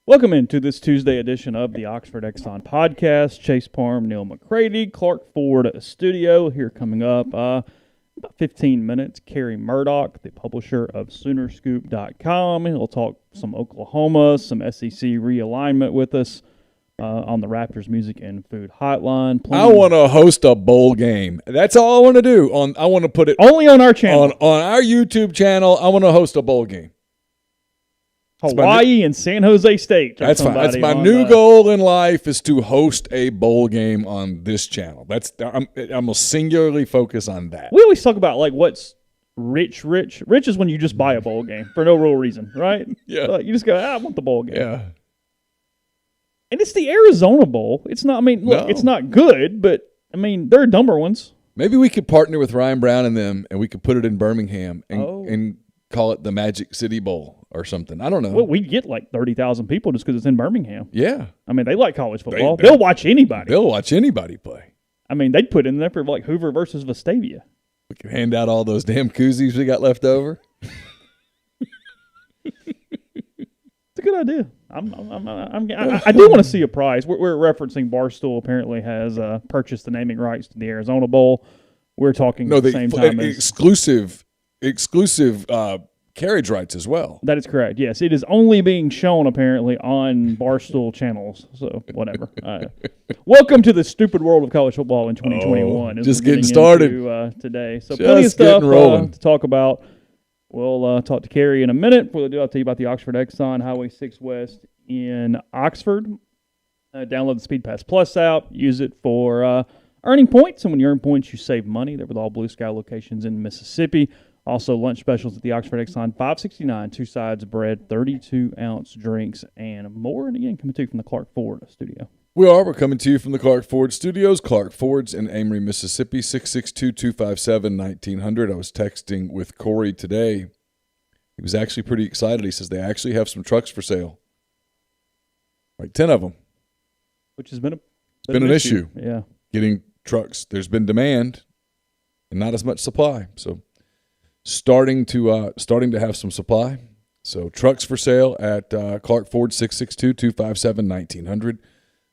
Welcome into this Tuesday edition of the Oxford Exxon podcast. Chase Parham, Neal, McCready, Clark Ford studio. Here coming up about 15 minutes, Carey Murdock, the publisher of SoonerScoop.joins. He'll talk some Oklahoma, some SEC realignment with us on the Raptors Music and Food Hotline. I want to host a bowl game. That's all I want to do. I want to put it only on our channel. On our YouTube channel, I want to host a bowl game. Hawaii and San Jose State. That's fine. That's my new goal in life, is to host a bowl game on this channel. I'm gonna singularly focus on that. We always talk about like what's rich. Rich is when you just buy a bowl game for no real reason, right? Yeah. You just go, I want the bowl game. Yeah. And it's the Arizona Bowl. It's not. I mean, look, It's not good, but I mean, there are dumber ones. Maybe we could partner with Ryan Brown and them, and we could put it in Birmingham and call it the Magic City Bowl or something. I don't know. Well, we'd get like 30,000 people just because it's in Birmingham. Yeah. I mean, they like college football. They'll watch anybody. They'll watch anybody play. I mean, they'd put in there for like Hoover versus Vestavia. We could hand out all those damn koozies we got left over. It's a good idea. I do want to see a prize. We're referencing Barstool apparently has purchased the naming rights to the Arizona Bowl. We're talking at the same time as exclusive carriage rights as well. That is correct. Yes, it is only being shown apparently on Barstool channels. So whatever. Welcome to the stupid world of college football in 2021. Just getting started today. So plenty of stuff to talk about. We'll talk to Carey in a minute. I'll tell you about the Oxford Exxon Highway 6 West in Oxford. Download the Speed Pass Plus app. Use it for earning points. And when you earn points, you save money. They're with all Blue Sky locations in Mississippi. Also, lunch specials at the Oxford Exxon, $5.69, 2 sides of bread, 32-ounce drinks, and more. And again, coming to you from the Clark Ford studio. We're coming to you from the Clark Ford studios. Clark Ford's in Amory, Mississippi, 662-257-1900. I was texting with Corey today. He was actually pretty excited. He says they actually have some trucks for sale, like 10 of them. Which has been an issue. Yeah. Getting trucks. There's been demand and not as much supply. So starting to have some supply. So trucks for sale at Clark Ford, 662-257-1900.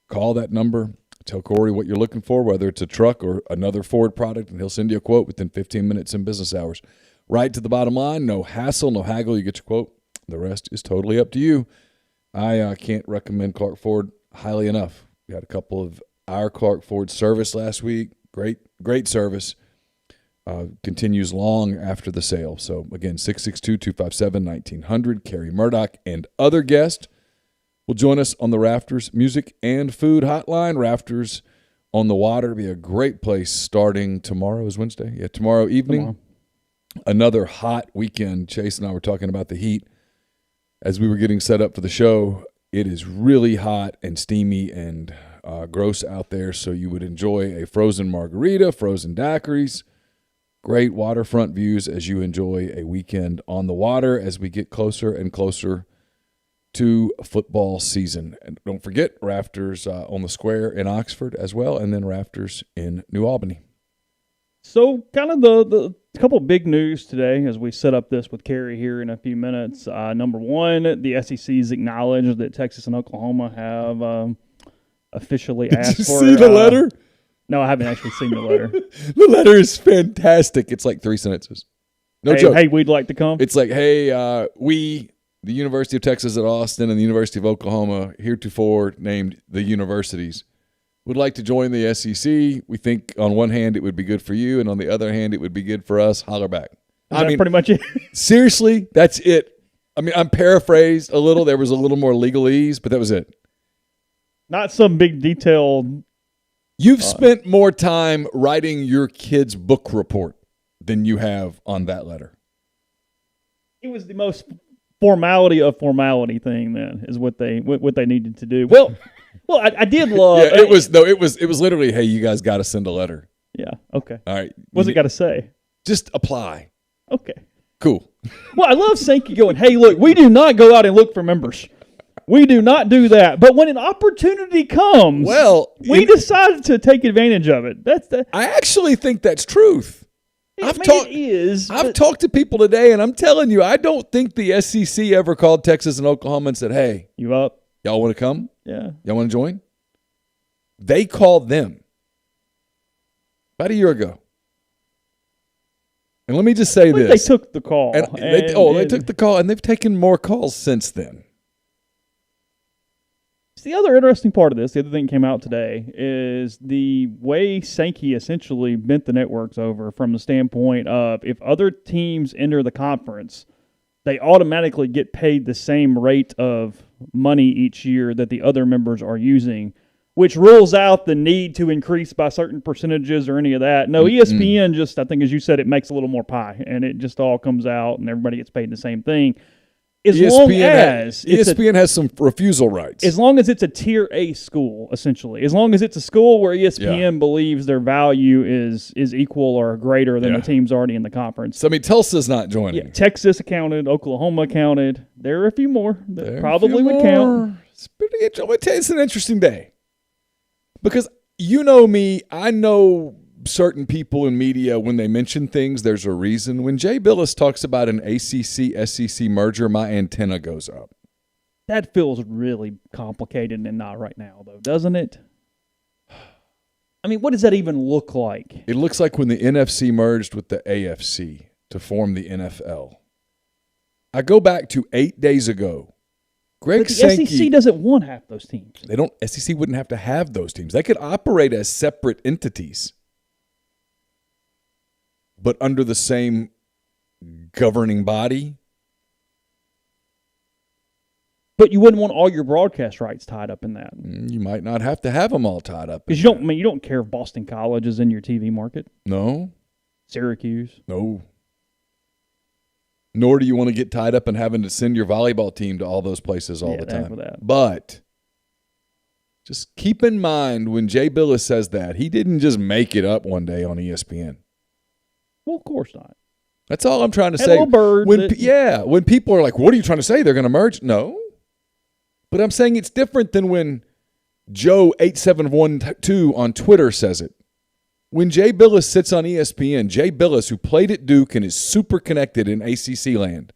Call that number. Tell Corey what you're looking for, whether it's a truck or another Ford product, and he'll send you a quote within 15 minutes in business hours. Right to the bottom line, no hassle, no haggle. You get your quote. The rest is totally up to you. I can't recommend Clark Ford highly enough. We had a couple of our Clark Ford service last week. Great service. Continues long after the sale. So, again, 662-257-1900. Carey Murdock and other guests will join us on the Rafters Music and Food Hotline. Rafters on the Water. Be a great place starting tomorrow is Wednesday. Yeah, tomorrow evening. Another hot weekend. Chase and I were talking about the heat as we were getting set up for the show. It is really hot and steamy and gross out there, so you would enjoy a frozen margarita, frozen daiquiris. Great waterfront views as you enjoy a weekend on the water as we get closer and closer to football season. And don't forget, Rafters on the Square in Oxford as well, and then Rafters in New Albany. So kind of the couple of big news today as we set up this with Carey here in a few minutes. Number one, the SEC's acknowledged that Texas and Oklahoma have officially asked for... Did you see the letter? No, I haven't actually seen the letter. The letter is fantastic. It's like 3 sentences. No joke. Hey, we'd like to come. It's like, hey, we, the University of Texas at Austin and the University of Oklahoma, heretofore named the universities, would like to join the SEC. We think on one hand it would be good for you, and on the other hand it would be good for us. Holler back. That's pretty much it. Seriously, that's it. I mean, I'm paraphrased a little. There was a little more legalese, but that was it. Not some big detailed... You've spent more time writing your kid's book report than you have on that letter. It was the most formality of formality thing. Then is what they needed to do. Well, I did love. Yeah, it was literally, hey, you guys got to send a letter. Yeah. Okay. All right. What's it got to say? Just apply. Okay. Cool. Well, I love Sankey going, hey, look, we do not go out and look for members. We do not do that. But when an opportunity comes, we decided to take advantage of it. I actually think that's truth. I've talked to people today, and I'm telling you, I don't think the SEC ever called Texas and Oklahoma and said, hey, you up? Y'all want to come? Yeah. Y'all want to join? They called them about a year ago. And let me just say this. They took the call. They took the call, and they've taken more calls since then. The other interesting part of this, the other thing that came out today, is the way Sankey essentially bent the networks over from the standpoint of if other teams enter the conference, they automatically get paid the same rate of money each year that the other members are using, which rules out the need to increase by certain percentages or any of that. No, ESPN just, I think as you said, it makes a little more pie, and it just all comes out and everybody gets paid the same thing. ESPN has some refusal rights. As long as it's a Tier A school, essentially. As long as it's a school where ESPN believes their value is equal or greater than the teams already in the conference. So, I mean, Tulsa's not joining. Yeah, Texas accounted, Oklahoma counted. There are a few more that probably would count. It's an interesting day. Because you know me, I know certain people in media, when they mention things, there's a reason. When Jay Billis talks about an ACC-SEC merger, my antenna goes up. That feels really complicated and not right now, though, doesn't it? I mean, what does that even look like? It looks like when the NFC merged with the AFC to form the NFL. I go back to 8 days ago. But the SEC doesn't want half those teams. SEC wouldn't have to have those teams. They could operate as separate entities, but under the same governing body. But you wouldn't want all your broadcast rights tied up in that. You might not have to have them all tied up. Because you don't care if Boston College is in your TV market. No. Syracuse. No. Nor do you want to get tied up in having to send your volleyball team to all those places all the time. But just keep in mind when Jay Billis says that, he didn't just make it up one day on ESPN. Well, of course not. That's all I'm trying to say. When people are like, what are you trying to say? They're going to merge? No. But I'm saying it's different than when Joe8712 on Twitter says it. When Jay Billis sits on ESPN, Jay Billis, who played at Duke and is super connected in ACC land.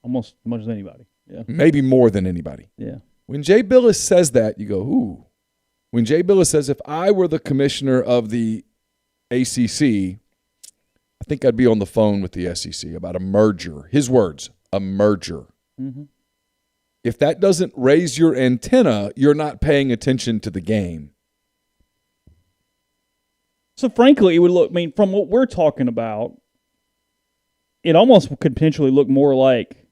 Almost as much as anybody. Yeah. Maybe more than anybody. Yeah. When Jay Billis says that, you go, ooh. When Jay Billis says, if I were the commissioner of the ACC, I think I'd be on the phone with the SEC about a merger. His words, a merger. Mm-hmm. If that doesn't raise your antenna, you're not paying attention to the game. So, frankly, it would look, from what we're talking about, it almost could potentially look more like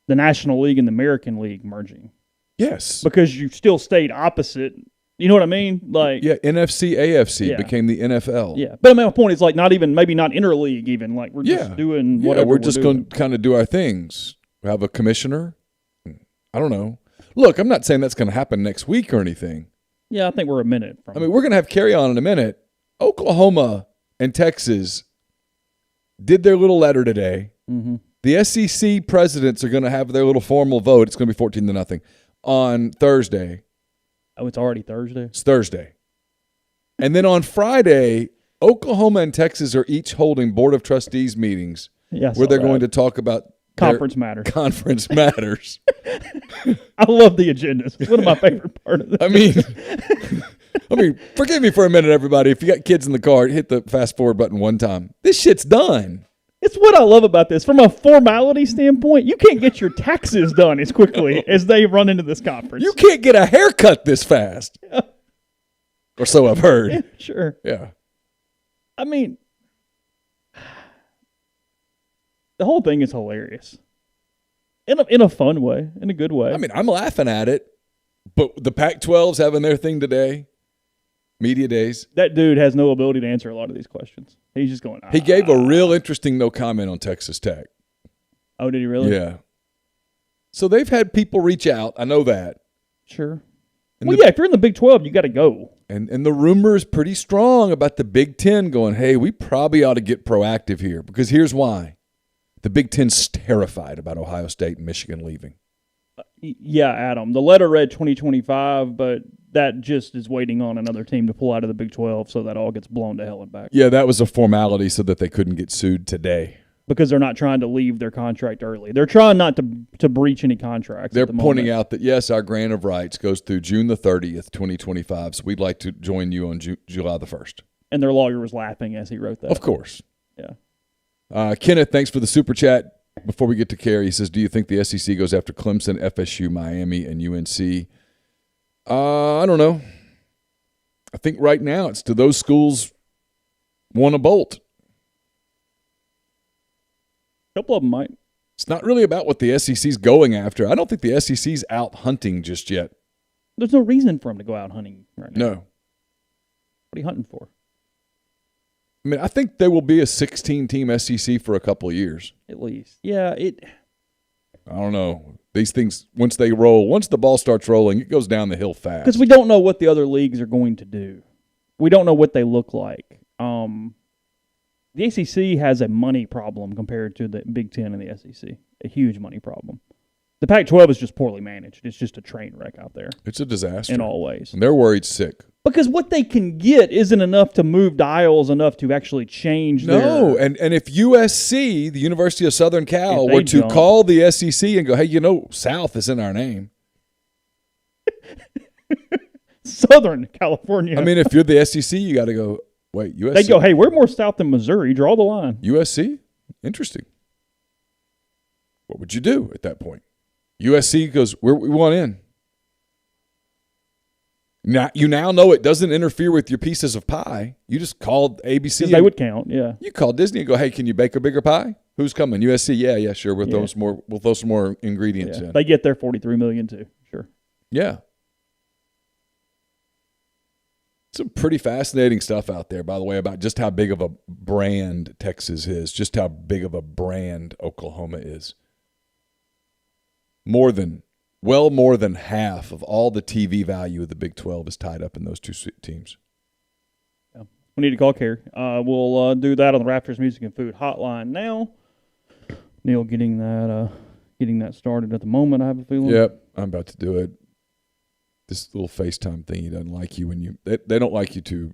the National League and the American League merging. Yes. Because you still stayed opposite. You know what I mean? NFC, AFC became the NFL. Yeah. But my point is, maybe not interleague even. Like, we're just doing whatever we're just going to kind of do our things. We have a commissioner. I don't know. Look, I'm not saying that's going to happen next week or anything. Yeah, I think we're a minute from we're going to have Carey on in a minute. Oklahoma and Texas did their little letter today. Mm-hmm. The SEC presidents are going to have their little formal vote. It's going to be 14-0 on Thursday. Oh, it's already Thursday? It's Thursday. And then on Friday, Oklahoma and Texas are each holding Board of Trustees meetings where they're going to talk about Conference matters. Conference matters. I love the agendas. It's one of my favorite parts of this. I mean, forgive me for a minute, everybody. If you got kids in the car, hit the fast forward button one time. This shit's done. It's what I love about this. From a formality standpoint, you can't get your taxes done as quickly as they run into this conference. You can't get a haircut this fast. Yeah. Or so I've heard. Yeah, sure. Yeah. I mean, the whole thing is hilarious. In a fun way, in a good way. I mean, I'm laughing at it, but the Pac-12's having their thing today. Media days. That dude has no ability to answer a lot of these questions. He's just going, He gave a real interesting no comment on Texas Tech. Oh, did he really? Yeah. So they've had people reach out. I know that. Sure. If you're in the Big 12, you got to go. And the rumor is pretty strong about the Big 10 going, hey, we probably ought to get proactive here. Because here's why. The Big 10's terrified about Ohio State and Michigan leaving. Yeah, Adam. The letter read 2025, but that just is waiting on another team to pull out of the Big 12, so that all gets blown to hell and back. Yeah, that was a formality so that they couldn't get sued today because they're not trying to leave their contract early. They're trying not to breach any contracts. They're pointing out that, yes, our grant of rights goes through June the 30th, 2025, so we'd like to join you on July the 1st. And their lawyer was laughing as he wrote that. Of course. Yeah. Kenneth, thanks for the super chat. Before we get to Carey, he says, do you think the SEC goes after Clemson, FSU, Miami, and UNC? I don't know. I think right now it's, do those schools want to bolt? A couple of them might. It's not really about what the SEC's going after. I don't think the SEC's out hunting just yet. There's no reason for them to go out hunting right now. No. What are you hunting for? I mean, I think there will be a 16-team SEC for a couple of years. At least. Yeah, I don't know. These things, once they roll, once the ball starts rolling, it goes down the hill fast. Because we don't know what the other leagues are going to do. We don't know what they look like. The ACC has a money problem compared to the Big Ten and the SEC. A huge money problem. The Pac-12 is just poorly managed. It's just a train wreck out there. It's a disaster. In all ways. And they're worried sick. Because what they can get isn't enough to move dials enough to actually change No, and if USC, the University of Southern Cal, were to call the SEC and go, hey, South is in our name. Southern California. I mean, if you're the SEC, you got to go, wait, USC? They go, hey, we're more south than Missouri. Draw the line. USC? Interesting. What would you do at that point? USC goes, we want in. Now you now know it doesn't interfere with your pieces of pie. You just called ABC. They would count, yeah. You call Disney and go, hey, can you bake a bigger pie? Who's coming? USC? Yeah, sure. We'll throw some more ingredients in. They get their $43 million too. Sure. Yeah. Some pretty fascinating stuff out there, by the way, about just how big of a brand Texas is, just how big of a brand Oklahoma is. More than half of all the TV value of the Big 12 is tied up in those two teams. Yeah. We need to call Carey. We'll do that on the Raptors Music and Food Hotline now. Neal getting that started at the moment, I have a feeling. Yep, I'm about to do it. This little FaceTime thing, he doesn't like you when you – they don't like you to.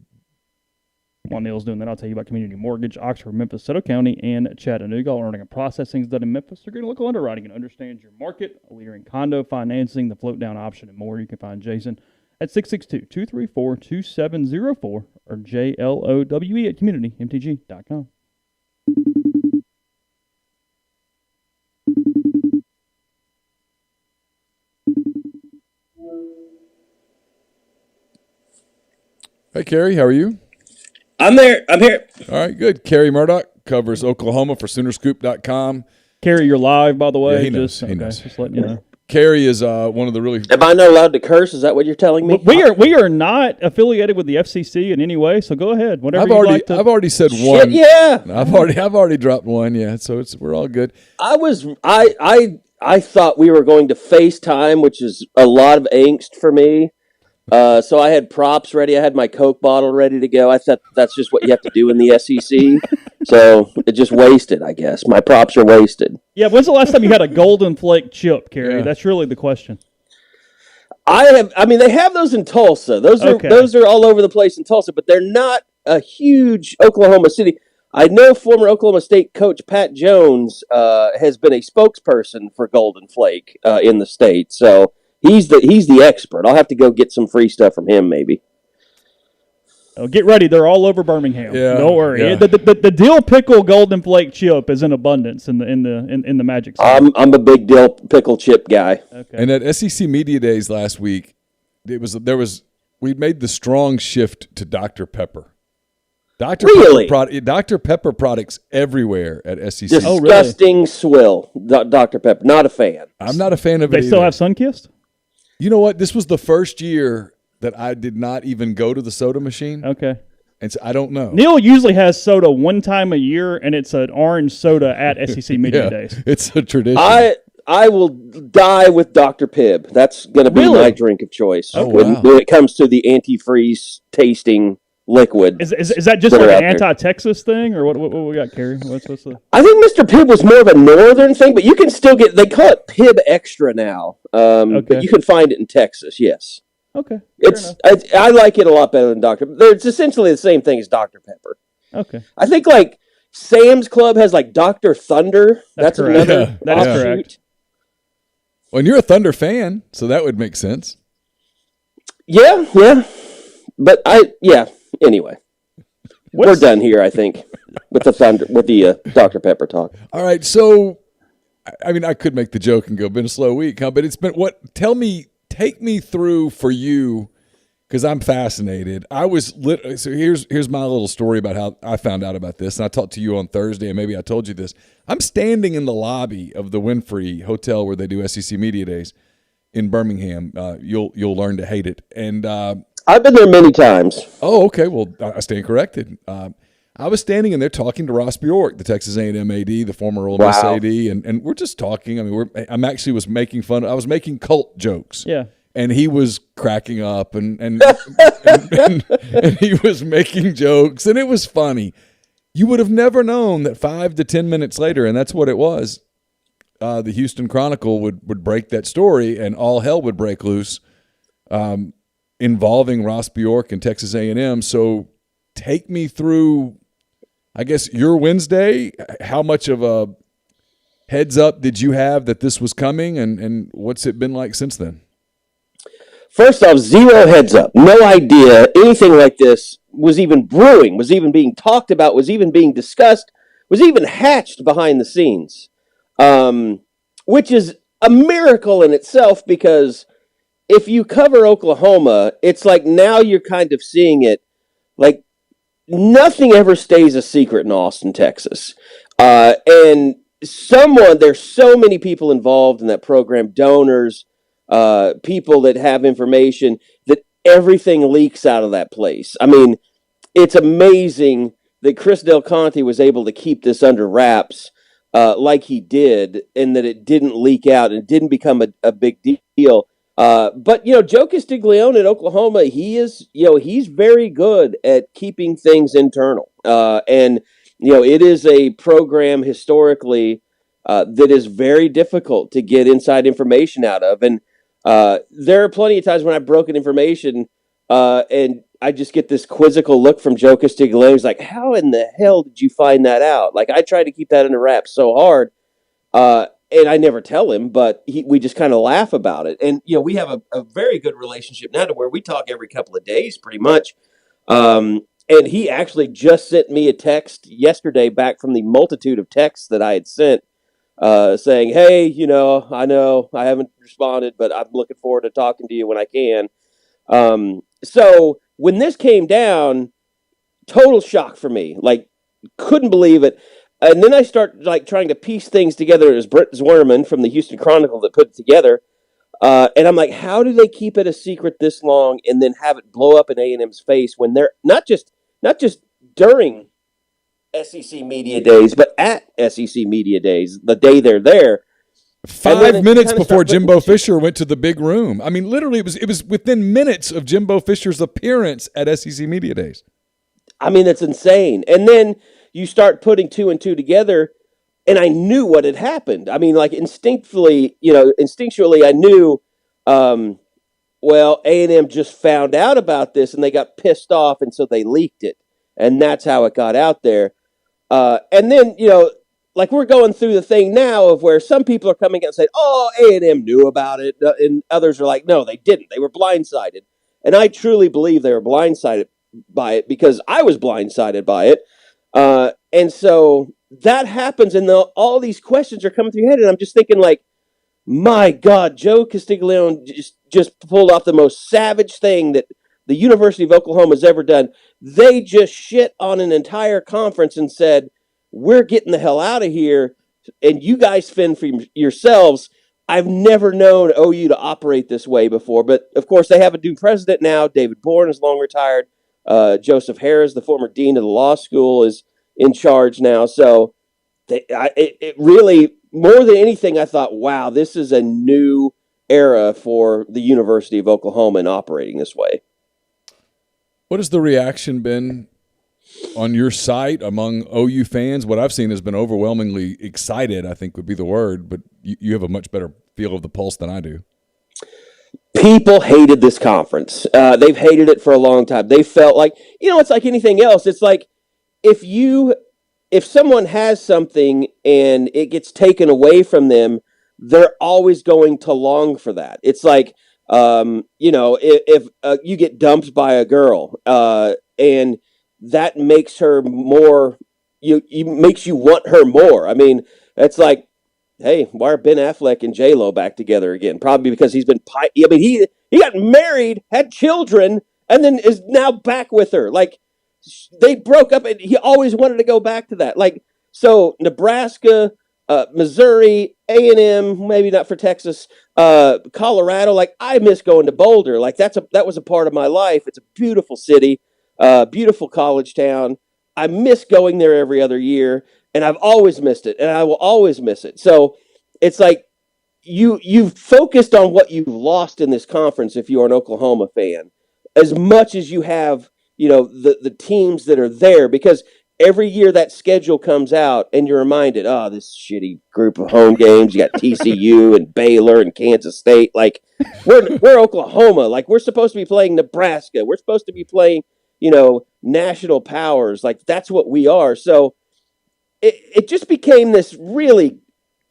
While Neal's doing that, I'll tell you about Community Mortgage, Oxford, Memphis, Soto County, and Chattanooga. All earning and processing is done in Memphis. They're getting local underwriting and understands your market. A leader in condo financing, the float down option, and more. You can find Jason at 662-234-2704 or JLOWE at communitymtg.com. Hey, Carey, how are you? I'm there. I'm here. All right, good. Carey Murdock covers Oklahoma for SoonerScoop.com. Carey, you're live, by the way. Yeah, he knows. Just letting you know. Carey is one of the really. Am I not allowed to curse? Is that what you're telling me? We are not affiliated with the FCC in any way. So go ahead. Whatever I've already said one. Shit, yeah. I've already dropped one. Yeah. So we're all good. I thought we were going to FaceTime, which is a lot of angst for me. So I had props ready. I had my Coke bottle ready to go. I thought that's just what you have to do in the SEC. So it just wasted, I guess. My props are wasted. Yeah, when's the last time you had a Golden Flake chip, Carey? Yeah. That's really the question. They have those in Tulsa. Those are all over the place in Tulsa, but they're not a huge Oklahoma City. I know former Oklahoma State coach Pat Jones has been a spokesperson for Golden Flake in the state. So he's the expert. I'll have to go get some free stuff from him, maybe. Oh, get ready. They're all over Birmingham. Yeah, don't worry. Yeah. The dill pickle Golden Flake chip is in abundance in the Magic City. I'm a big dill pickle chip guy. Okay. And at SEC Media Days last week, we made the strong shift to Dr. Pepper. Dr. Pepper products everywhere at SEC. Disgusting swill, Dr. Pepper. Not a fan. I'm not a fan of it. They still have Sunkist? You know what? This was the first year that I did not even go to the soda machine. Okay. And so I don't know. Neal usually has soda one time a year, and it's an orange soda at SEC Media Days. It's a tradition. I will die with Dr. Pibb. That's going to be my drink of choice when it comes to the antifreeze tasting liquid. Is that just like an anti-Texas thing, or what we got, Carey? What's the? I think Mr. Pibb was more of a northern thing, but you can still get. They call it Pibb Extra now, but you can find it in Texas. Yes. Okay. I like it a lot better than Dr. It's essentially the same thing as Dr. Pepper. Okay. I think like Sam's Club has like Dr. Thunder. That's another. Yeah, that is correct. Well, and you're a Thunder fan, so that would make sense. Yeah. But anyway. We're done here, I think, with the Dr. Pepper talk. All right, so I mean, I could make the joke and go, been a slow week, huh? But it's been what? Take me through for you, because I'm fascinated. So here's my little story about how I found out about this, and I talked to you on Thursday, and maybe I told you this. I'm standing in the lobby of the Winfrey Hotel where they do SEC Media Days in Birmingham. You'll learn to hate it, and I've been there many times. Oh, okay. Well, I stand corrected. I was standing in there talking to Ross Bjork, the Texas A&M AD, the former Ole Miss AD, and we're just talking. I mean, I was making fun. I was making cult jokes. Yeah. And he was cracking up, and he was making jokes, and it was funny. You would have never known that 5 to 10 minutes later, and that's what it was, the Houston Chronicle would break that story, and all hell would break loose. Involving Ross Bjork and Texas A&M. So take me through, I guess, your Wednesday. How much of a heads up did you have that this was coming, and what's it been like since then? First off, zero heads up. No idea anything like this was even brewing, was even being talked about, was even being discussed, was even hatched behind the scenes, which is a miracle in itself, because if you cover Oklahoma, it's like now you're kind of seeing it. Like, nothing ever stays a secret in Austin, Texas. And there's so many people involved in that program, donors, people that have information, that everything leaks out of that place. I mean, it's amazing that Chris Del Conte was able to keep this under wraps like he did, and that it didn't leak out and didn't become a big deal. But Joe Castiglione at Oklahoma, he's very good at keeping things internal. And it is a program historically that is very difficult to get inside information out of. And there are plenty of times when I've broken information and I just get this quizzical look from Joe Castiglione. He's like, "How in the hell did you find that out?" Like, I try to keep that under wraps so hard. And I never tell him, but we just kind of laugh about it. And, we have a very good relationship now to where we talk every couple of days pretty much. And he actually just sent me a text yesterday back from the multitude of texts that I had sent saying, "Hey, I know I haven't responded, but I'm looking forward to talking to you when I can." So when this came down, total shock for me. Like, couldn't believe it. And then I start trying to piece things together. It was Brent Zwerman from the Houston Chronicle that put it together. And I'm like, how do they keep it a secret this long and then have it blow up in A&M's face when they're not just during SEC Media Days, but at SEC Media Days, the day they're there. 5 minutes before Jimbo Fisher went to the big room. I mean, literally, it was within minutes of Jimbo Fisher's appearance at SEC Media Days. I mean, that's insane. And then you start putting two and two together, and I knew what had happened. I mean, like, instinctually, I knew, A&M just found out about this, and they got pissed off, and so they leaked it. And that's how it got out there. And then, we're going through the thing now of where some people are coming out and saying, "Oh, A&M knew about it," and others are like, "No, they didn't. They were blindsided." And I truly believe they were blindsided by it, because I was blindsided by it. And so that happens, and all these questions are coming through your head, and I'm just thinking, like, my God, Joe Castiglione just pulled off the most savage thing that the University of Oklahoma has ever done. They just shit on an entire conference and said, "We're getting the hell out of here, and you guys fend for yourselves." I've never known OU to operate this way before, but of course they have a new president now. David Bourne is long retired. Joseph Harris, the former dean of the law school, is in charge now. So it really, more than anything, I thought, wow, this is a new era for the University of Oklahoma in operating this way. What has the reaction been on your site among OU fans? What I've seen has been overwhelmingly excited, I think would be the word, but you have a much better feel of the pulse than I do. People hated this conference. They've hated it for a long time. They felt like, it's like anything else. It's like if you if someone has something and it gets taken away from them, they're always going to long for that. It's like, if you get dumped by a girl, and that makes her more, makes you want her more. I mean, it's like, hey, why are Ben Affleck and J-Lo back together again? Probably because he's been, he got married, had children, and then is now back with her. Like, they broke up, and he always wanted to go back to that. Like, so Nebraska, Missouri, A&M, maybe not for Texas, Colorado. Like, I miss going to Boulder. Like, that was a part of my life. It's a beautiful city, beautiful college town. I miss going there every other year, and I've always missed it, and I will always miss it. So it's like you've focused on what you've lost in this conference if you're an Oklahoma fan, as much as you have, the teams that are there, because every year that schedule comes out and you're reminded, this shitty group of home games. You got TCU and Baylor and Kansas State. Like, we're Oklahoma. Like, we're supposed to be playing Nebraska. We're supposed to be playing, national powers. Like, that's what we are. So it just became this really,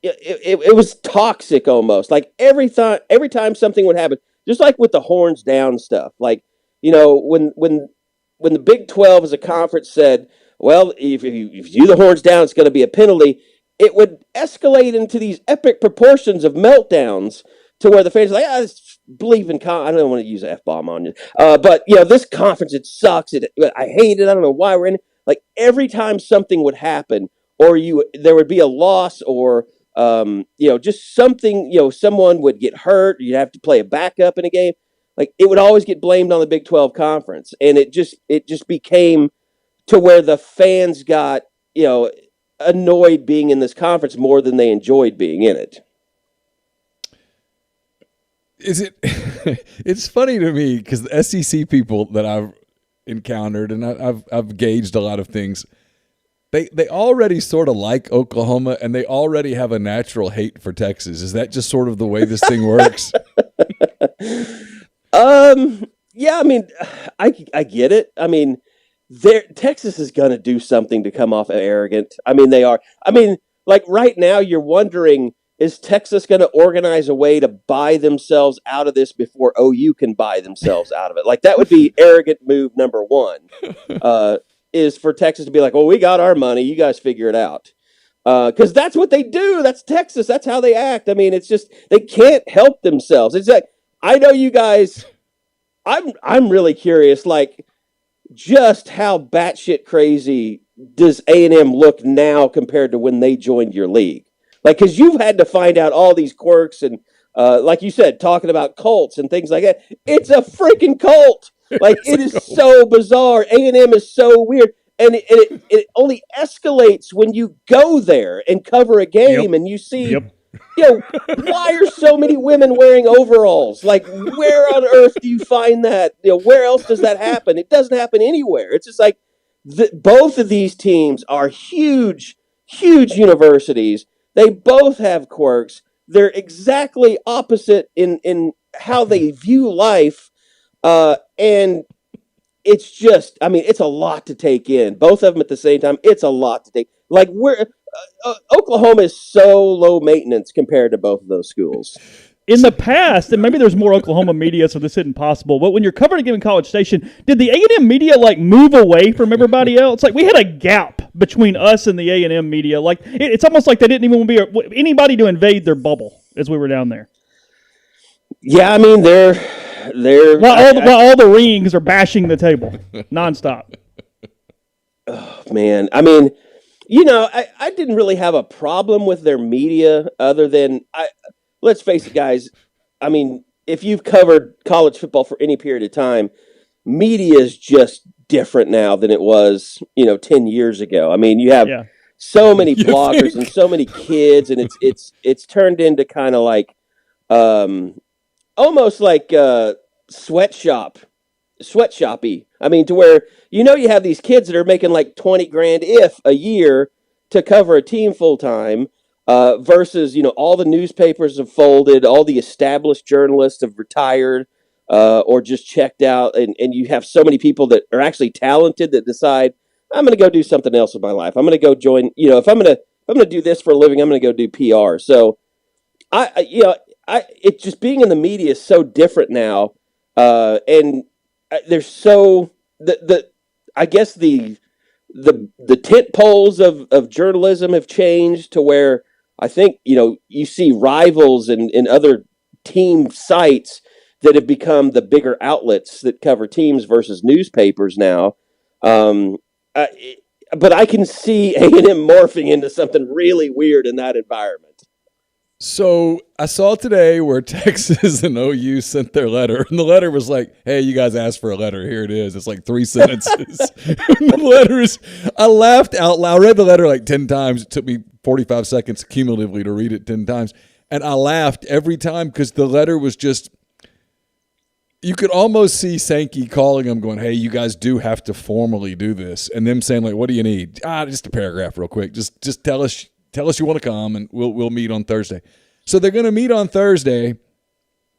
it was toxic almost. Like, every time something would happen, just like with the horns down stuff. Like, when the Big 12 as a conference said, well, if you do the horns down, it's going to be a penalty, it would escalate into these epic proportions of meltdowns to where the fans are like, I just believe in I don't want to use an F-bomb on you. But, this conference, it sucks. I hate it. I don't know why we're in it. Like, every time something would happen, or there would be a loss, or, just something, someone would get hurt, you'd have to play a backup in a game. Like, it would always get blamed on the Big 12 conference. And it just became to where the fans got, annoyed being in this conference more than they enjoyed being in it. It's funny to me because the SEC people that I've encountered, and I've gauged a lot of things, they already sort of like Oklahoma, and they already have a natural hate for Texas. Is that just sort of the way this thing works? Yeah, I mean, I get it. I mean, Texas is going to do something to come off arrogant. I mean, they are. I mean, like, right now you're wondering, is Texas going to organize a way to buy themselves out of this before OU can buy themselves out of it? Like, that would be arrogant move number one, is for Texas to be like, well, we got our money. You guys figure it out. Because that's what they do. That's Texas. That's how they act. I mean, it's just, they can't help themselves. It's like, I know you guys, I'm really curious, like, just how batshit crazy does A&M look now compared to when they joined your league? Like, because you've had to find out all these quirks and, like you said, talking about cults and things like that. It's a freaking cult. Like, it is so bizarre. A&M is so weird. And it only escalates when you go there and cover a game and you see, why are so many women wearing overalls? Like, where on earth do you find that? Where else does that happen? It doesn't happen anywhere. It's just like both of these teams are huge, huge universities. They both have quirks. They're exactly opposite in how they view life. And it's just, I mean, it's a lot to take in. Both of them at the same time, it's a lot to take. Like, Oklahoma is so low maintenance compared to both of those schools. In the past, and maybe there's more Oklahoma media, so this isn't possible, but when you're covering a given College Station, did the A&M media, like, move away from everybody else? Like, we had a gap between us and the A&M media. Like, it's almost like they didn't even want to be anybody to invade their bubble as we were down there. Yeah, I mean, they're while all the rings are bashing the table nonstop. Oh, man. I mean, I didn't really have a problem with their media other than, let's face it, guys. I mean, if you've covered college football for any period of time, media is just different now than it was, 10 years ago. I mean, you have so many bloggers and so many kids, and it's turned into kind of like, almost like sweatshop sweatshoppy. I mean, to where, you have these kids that are making like $20,000 a year to cover a team full time, versus, all the newspapers have folded, all the established journalists have retired, or just checked out. And you have so many people that are actually talented that decide, I'm going to go do something else with my life. I'm going to go join, if I'm going to do this for a living, I'm going to go do PR. So it's just being in the media is so different now. And there's so I guess the tent poles of journalism have changed to where I think, you see rivals in other team sites that have become the bigger outlets that cover teams versus newspapers now. But I can see A&M morphing into something really weird in that environment. So I saw today where Texas and OU sent their letter, and the letter was like, "Hey, you guys asked for a letter. Here it is." It's like 3 sentences. The letter is. I laughed out loud. I read the letter like 10 times. It took me 45 seconds cumulatively to read it 10 times, and I laughed every time because the letter was just. You could almost see Sankey calling them, going, "Hey, you guys do have to formally do this," and them saying, "Like, what do you need? Just a paragraph, real quick. Just tell us you want to come, and we'll meet on Thursday." So they're going to meet on Thursday.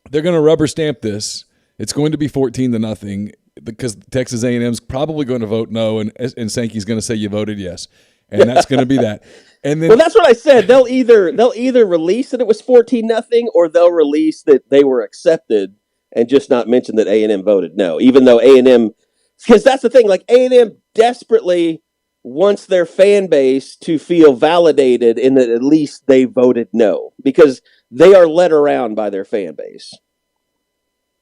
They're going to rubber stamp this. It's going to be 14-0 because Texas A&M's probably going to vote no, and Sankey's going to say you voted yes, and that's going to be that. And then, well, that's what I said. They'll either release that it was 14-0, or they'll release that they were accepted and just not mention that A&M voted no, even though A&M, because that's the thing. Like A&M desperately wants their fan base to feel validated in that at least they voted no, because they are led around by their fan base.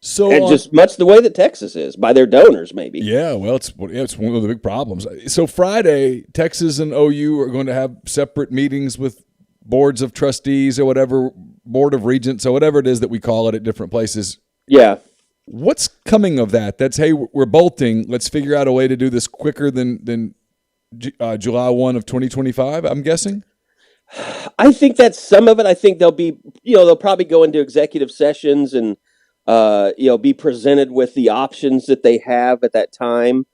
So, and just much the way that Texas is by their donors, maybe. Yeah, well, it's one of the big problems. So Friday, Texas and OU are going to have separate meetings with boards of trustees or whatever, board of regents or whatever it is that we call it at different places. Yeah. What's coming of that? That's, hey, we're bolting. Let's figure out a way to do this quicker than July 1 of 2025, I'm guessing? I think that's some of it. I think they'll probably go into executive sessions and, be presented with the options that they have at that time.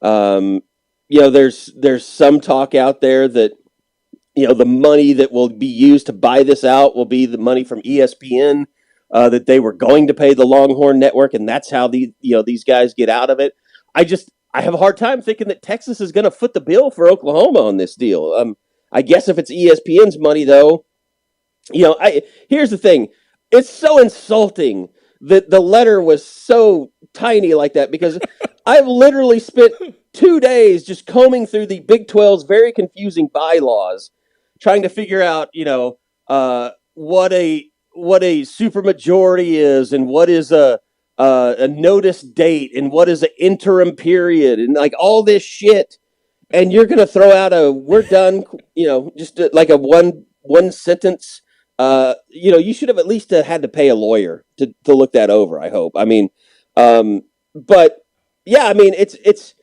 There's some talk out there that, the money that will be used to buy this out will be the money from ESPN, that they were going to pay the Longhorn Network, and that's how these guys get out of it. I have a hard time thinking that Texas is going to foot the bill for Oklahoma on this deal. I guess if it's ESPN's money, though, here's the thing. It's so insulting that the letter was so tiny like that, because I've literally spent 2 days just combing through the Big 12's very confusing bylaws, trying to figure out, what a supermajority is, and what is a notice date, and what is an interim period, and like all this shit. And you're going to throw out we're done, just like a one sentence. You should have at least had to pay a lawyer to look that over, I hope. I mean, but yeah, I mean, it's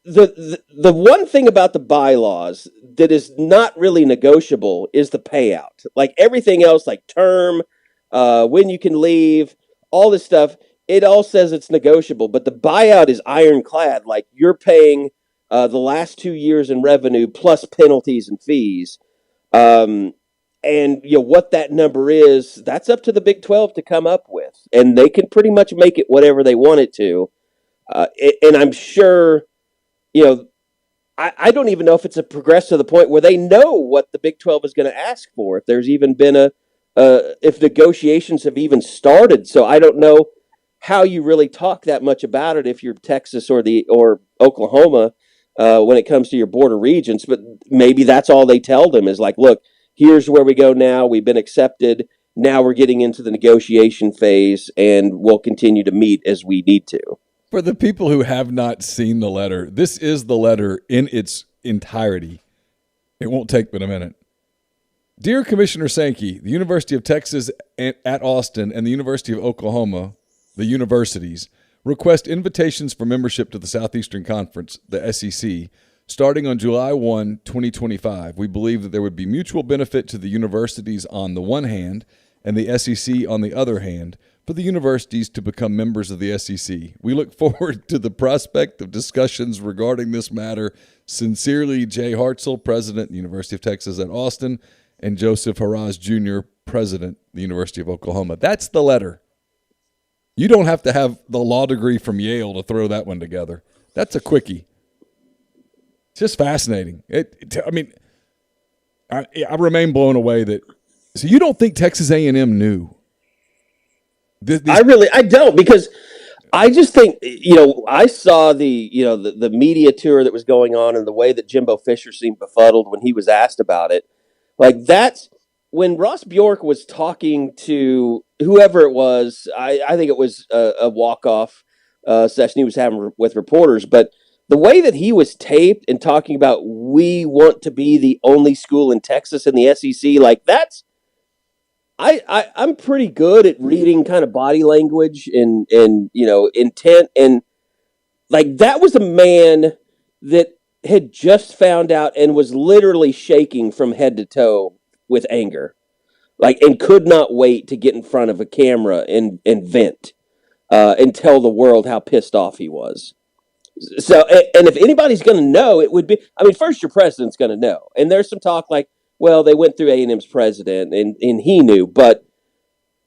the one thing about the bylaws that is not really negotiable is the payout. Like everything else, like term, when you can leave, all this stuff, it all says it's negotiable, but the buyout is ironclad. Like you're paying the last 2 years in revenue plus penalties and fees. And what that number is, that's up to the Big 12 to come up with, and they can pretty much make it whatever they want it to. And I'm sure, I don't even know if it's progressed to the point where they know what the Big 12 is going to ask for, if there's even been if negotiations have even started. So I don't know how you really talk that much about it if you're Texas or Oklahoma when it comes to your border regions. But maybe that's all they tell them is like, look, here's where we go now. We've been accepted. Now we're getting into the negotiation phase, and we'll continue to meet as we need to. For the people who have not seen the letter, this is the letter in its entirety. It won't take but a minute. Dear Commissioner Sankey, the University of Texas at Austin and the University of Oklahoma, the universities, request invitations for membership to the Southeastern Conference, the SEC, starting on July 1, 2025. We believe that there would be mutual benefit to the universities on the one hand and the SEC on the other hand for the universities to become members of the SEC. We look forward to the prospect of discussions regarding this matter. Sincerely, Jay Hartzell, President, University of Texas at Austin, and Joseph Haraz, Jr., President, the University of Oklahoma. That's the letter. You don't have to have the law degree from Yale to throw that one together. That's a quickie. just fascinating. I remain blown away that. So you don't think Texas A&M knew? I don't, because I just think, I saw the media tour that was going on and the way that Jimbo Fisher seemed befuddled when he was asked about it. Like, that's when Ross Bjork was talking to whoever it was. I think it was a walk-off session he was having with reporters, but the way that he was taped and talking about, we want to be the only school in Texas in the SEC, like, that's, I'm pretty good at reading kind of body language and intent, and like, that was a man that had just found out and was literally shaking from head to toe with anger, like, and could not wait to get in front of a camera and vent and tell the world how pissed off he was. So, and if anybody's going to know, it would be, first, your president's going to know. And there's some talk like, well, they went through A&M's president and he knew, but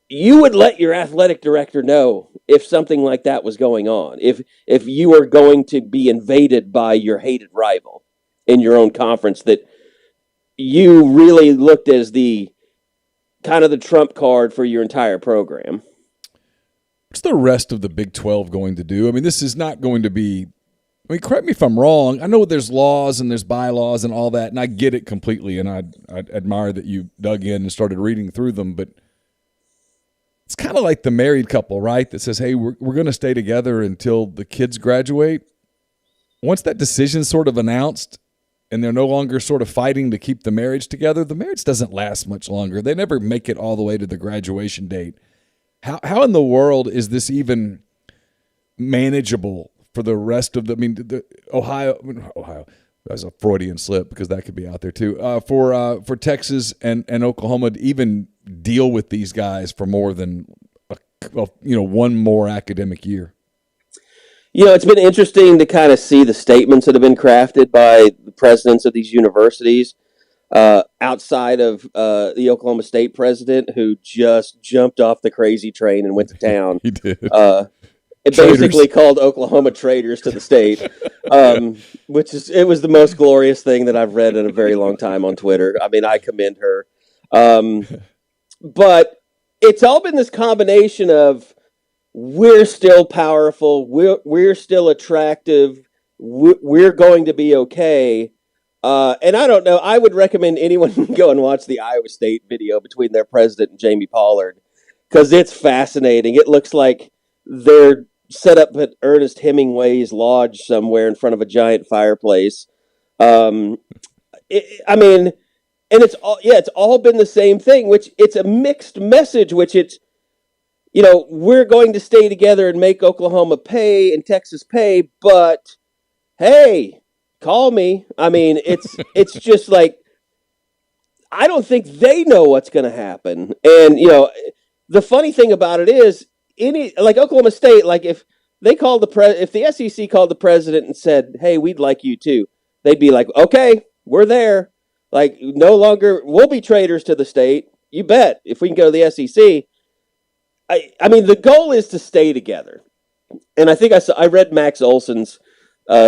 you would let your athletic director know if something like that was going on, if you were going to be invaded by your hated rival in your own conference, that you really looked as the kind of the trump card for your entire program. What's the rest of the Big 12 going to do? This is not going to be, correct me if I'm wrong. I know there's laws and there's bylaws and all that, and I get it completely, and I admire that you dug in and started reading through them, but it's kind of like the married couple, right, that says, hey, we're going to stay together until the kids graduate. Once that decision's sort of announced and they're no longer sort of fighting to keep the marriage together, the marriage doesn't last much longer. They never make it all the way to the graduation date. How in the world is this even manageable for the rest of the Ohio, that's a Freudian slip because that could be out there too, for Texas and Oklahoma to even deal with these guys for more than one more academic year? It's been interesting to kind of see the statements that have been crafted by the presidents of these universities, outside of the Oklahoma State president, who just jumped off the crazy train and went to town. He did. It basically called Oklahoma traitors to the state, it was the most glorious thing that I've read in a very long time on Twitter. I commend her. But it's all been this combination of, we're still powerful, we're still attractive, we're going to be okay. And I don't know, I would recommend anyone go and watch the Iowa State video between their president and Jamie Pollard, because it's fascinating. It looks like they're set up at Ernest Hemingway's lodge somewhere in front of a giant fireplace. And it's all been the same thing, which it's a mixed message, which it's, we're going to stay together and make Oklahoma pay and Texas pay, but hey, call me. It's just like, I don't think they know what's going to happen. And, the funny thing about it is, Oklahoma State, like, if they called if the SEC called the president and said, hey, we'd like you too, they'd be like, okay, we're there. Like, no longer, we'll be traitors to the state. You bet. If we can go to the SEC. The goal is to stay together. And I think I read Max Olson's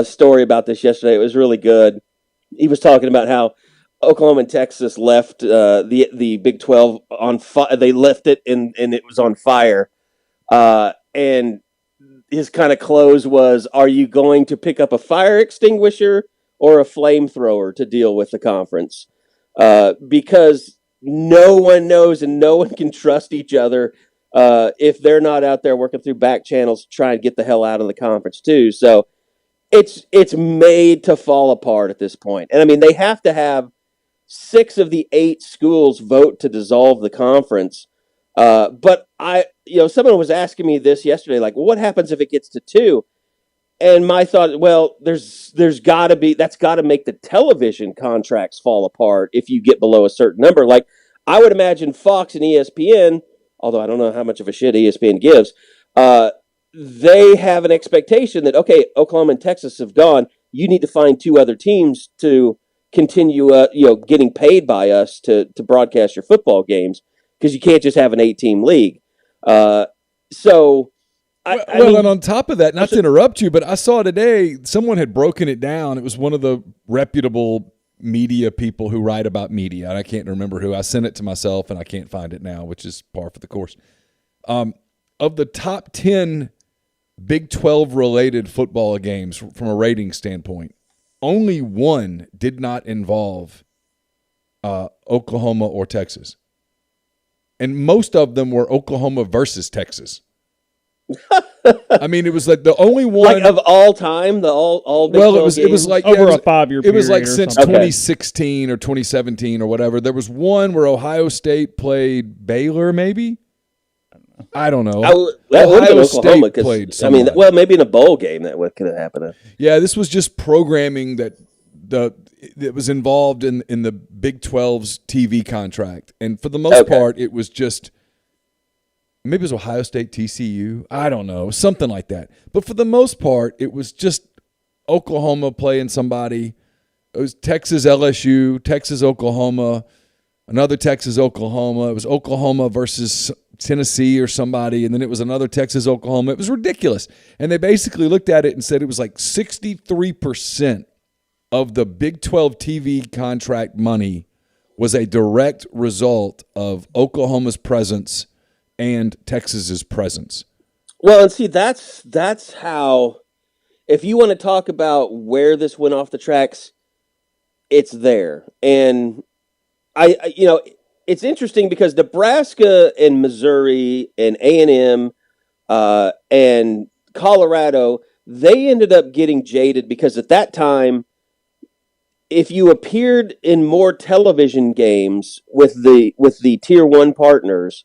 story about this yesterday. It was really good. He was talking about how Oklahoma and Texas left the Big 12 on fire. They left it and it was on fire. And his kind of close was, are you going to pick up a fire extinguisher or a flamethrower to deal with the conference? Because no one knows and no one can trust each other if they're not out there working through back channels to try and get the hell out of the conference too. So it's made to fall apart at this point. And they have to have 6 of the 8 schools vote to dissolve the conference. But someone was asking me this yesterday, like, well, what happens if it gets to 2? And my thought, well, that's got to make the television contracts fall apart if you get below a certain number. Like, I would imagine Fox and ESPN, although I don't know how much of a shit ESPN gives, they have an expectation that, okay, Oklahoma and Texas have gone, you need to find 2 other teams to continue, getting paid by us to broadcast your football games, because you can't just have an 8-team league. So And on top of that, not to interrupt you, but I saw today someone had broken it down. It was one of the reputable media people who write about media, and I can't remember who. I sent it to myself, and I can't find it now, which is par for the course. Of the top 10 Big 12-related football games from a rating standpoint, only one did not involve Oklahoma or Texas. And most of them were Oklahoma versus Texas. I mean, it was like the only one of all time. The all Big 12 games? It was like over a 5-year period. It was like since 2016 or 2017 or whatever. There was one where Ohio State played Baylor, maybe. I don't know. That would have been Oklahoma played. Maybe in a bowl game that could have happened. Yeah, this was just programming that was involved in the Big 12's TV contract, and for the most part, it was just. Maybe it was Ohio State, TCU. I don't know. Something like that. But for the most part, it was just Oklahoma playing somebody. It was Texas, LSU, Texas, Oklahoma, another Texas, Oklahoma. It was Oklahoma versus Tennessee or somebody, and then it was another Texas, Oklahoma. It was ridiculous. And they basically looked at it and said it was like 63% of the Big 12 TV contract money was a direct result of Oklahoma's presence and Texas's presence. Well, and see, that's how, if you want to talk about where this went off the tracks, it's there. And it's interesting because Nebraska and Missouri and A&M and Colorado, they ended up getting jaded because at that time, if you appeared in more television games with the Tier 1 partners,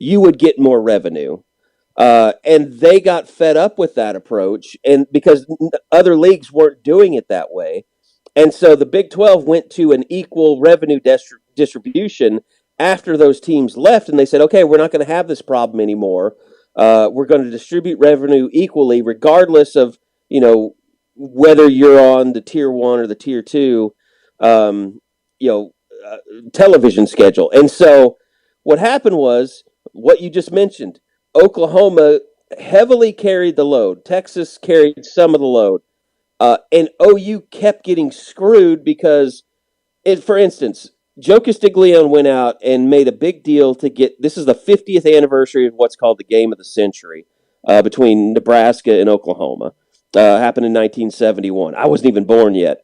you would get more revenue. And they got fed up with that approach, and because other leagues weren't doing it that way. And so the Big 12 went to an equal revenue distribution after those teams left, and they said, okay, we're not going to have this problem anymore. We're going to distribute revenue equally, regardless of, whether you're on the Tier 1 or the Tier 2, television schedule. And so what happened was, what you just mentioned, Oklahoma heavily carried the load. Texas carried some of the load. And OU kept getting screwed because, for instance, Joe Castiglione went out and made a big deal to get, this is the 50th anniversary of what's called the Game of the Century between Nebraska and Oklahoma. Happened in 1971. I wasn't even born yet.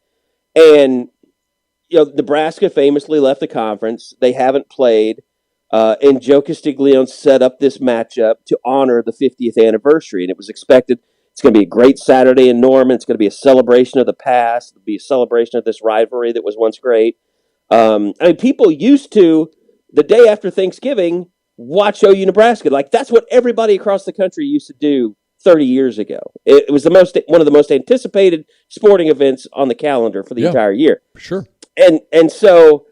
And, Nebraska famously left the conference. They haven't played. And Joe Castiglione set up this matchup to honor the 50th anniversary. And it was expected it's going to be a great Saturday in Norman. It's going to be a celebration of the past. It'll be a celebration of this rivalry that was once great. People used to, the day after Thanksgiving, watch OU Nebraska. Like, that's what everybody across the country used to do 30 years ago. It was one of the most anticipated sporting events on the calendar for the entire year. For sure. And so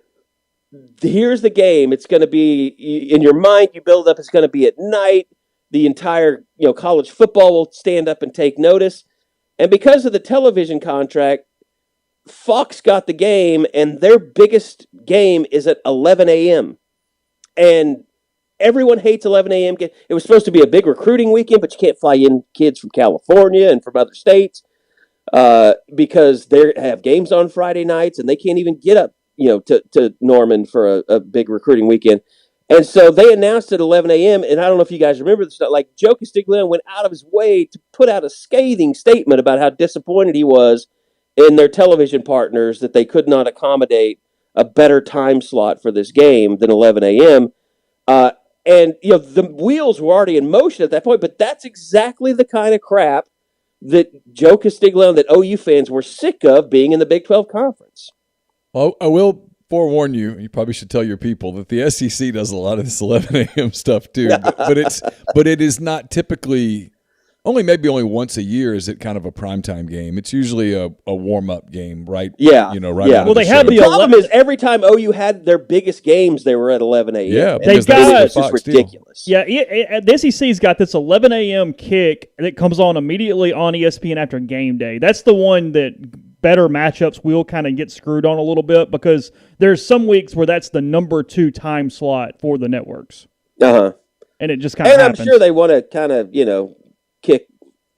here's the game. It's going to be, in your mind, you build up, it's going to be at night. The entire, college football will stand up and take notice. And because of the television contract, Fox got the game, and their biggest game is at 11 a.m. And everyone hates 11 a.m. It was supposed to be a big recruiting weekend, but you can't fly in kids from California and from other states because they have games on Friday nights, and they can't even get up to Norman for a big recruiting weekend. And so they announced at 11 a.m., and I don't know if you guys remember this, like Joe Castiglione went out of his way to put out a scathing statement about how disappointed he was in their television partners that they could not accommodate a better time slot for this game than 11 a.m. And the wheels were already in motion at that point, but that's exactly the kind of crap that Joe Castiglione, that OU fans were sick of being in the Big 12 conference. Well, I will forewarn you, you probably should tell your people that the SEC does a lot of this 11 a.m. stuff too, but it is not typically, maybe only once a year is it kind of a primetime game. It's usually a warm-up game, right? Yeah. Right. Yeah. Well, they have the problem is every time OU had their biggest games, they were at 11 a.m. Yeah, it's just ridiculous. Yeah, the SEC's got this 11 a.m. kick that comes on immediately on ESPN after game day. That's the one that better matchups will kind of get screwed on a little bit because there's some weeks where that's the number 2 time slot for the networks. Uh-huh. And it just kind of happens. I'm sure they want to kind of, kick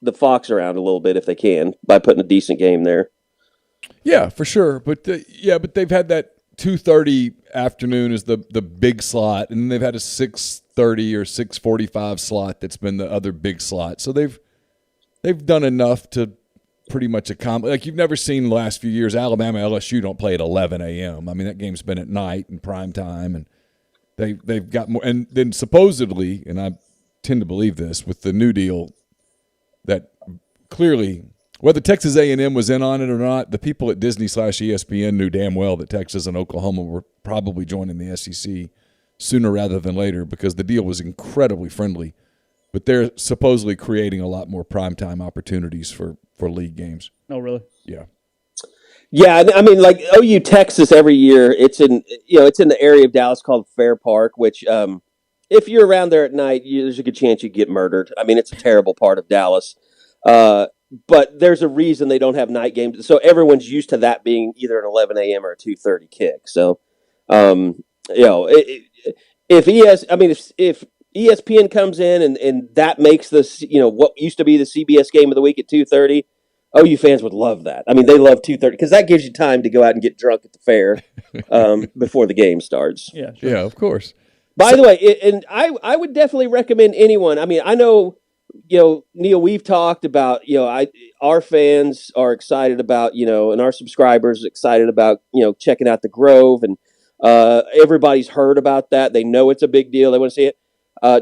the Fox around a little bit if they can by putting a decent game there. Yeah, for sure. But but they've had that 2:30 afternoon is the big slot, and then they've had a 6:30 or 6:45 slot that's been the other big slot. So they've done enough to pretty much accomplish. Like, you've never seen the last few years, Alabama, LSU don't play at 11 a.m. I mean, that game's been at night in prime time, and they've got more. And then supposedly, and I tend to believe this, with the New Deal, that clearly, whether Texas A&M was in on it or not, the people at Disney/ESPN knew damn well that Texas and Oklahoma were probably joining the SEC sooner rather than later, because the deal was incredibly friendly. But they're supposedly creating a lot more primetime opportunities for league games. Oh, really? Yeah. Yeah, I mean, like OU Texas every year, it's in the area of Dallas called Fair Park, which if you're around there at night, there's a good chance you get murdered. I mean, it's a terrible part of Dallas. But there's a reason they don't have night games. So everyone's used to that being either an 11 a.m. or a 2:30 kick. So, if ESPN comes in and that makes this, what used to be the CBS game of the week at 2:30, OU fans would love that. I mean, they love 2:30 because that gives you time to go out and get drunk at the fair before the game starts. Yeah, sure. Yeah, of course. By the way, and I would definitely recommend anyone. I mean, I know, Neal, we've talked about, our fans are excited about, and our subscribers are excited about, checking out the Grove, and everybody's heard about that. They know it's a big deal. They want to see it.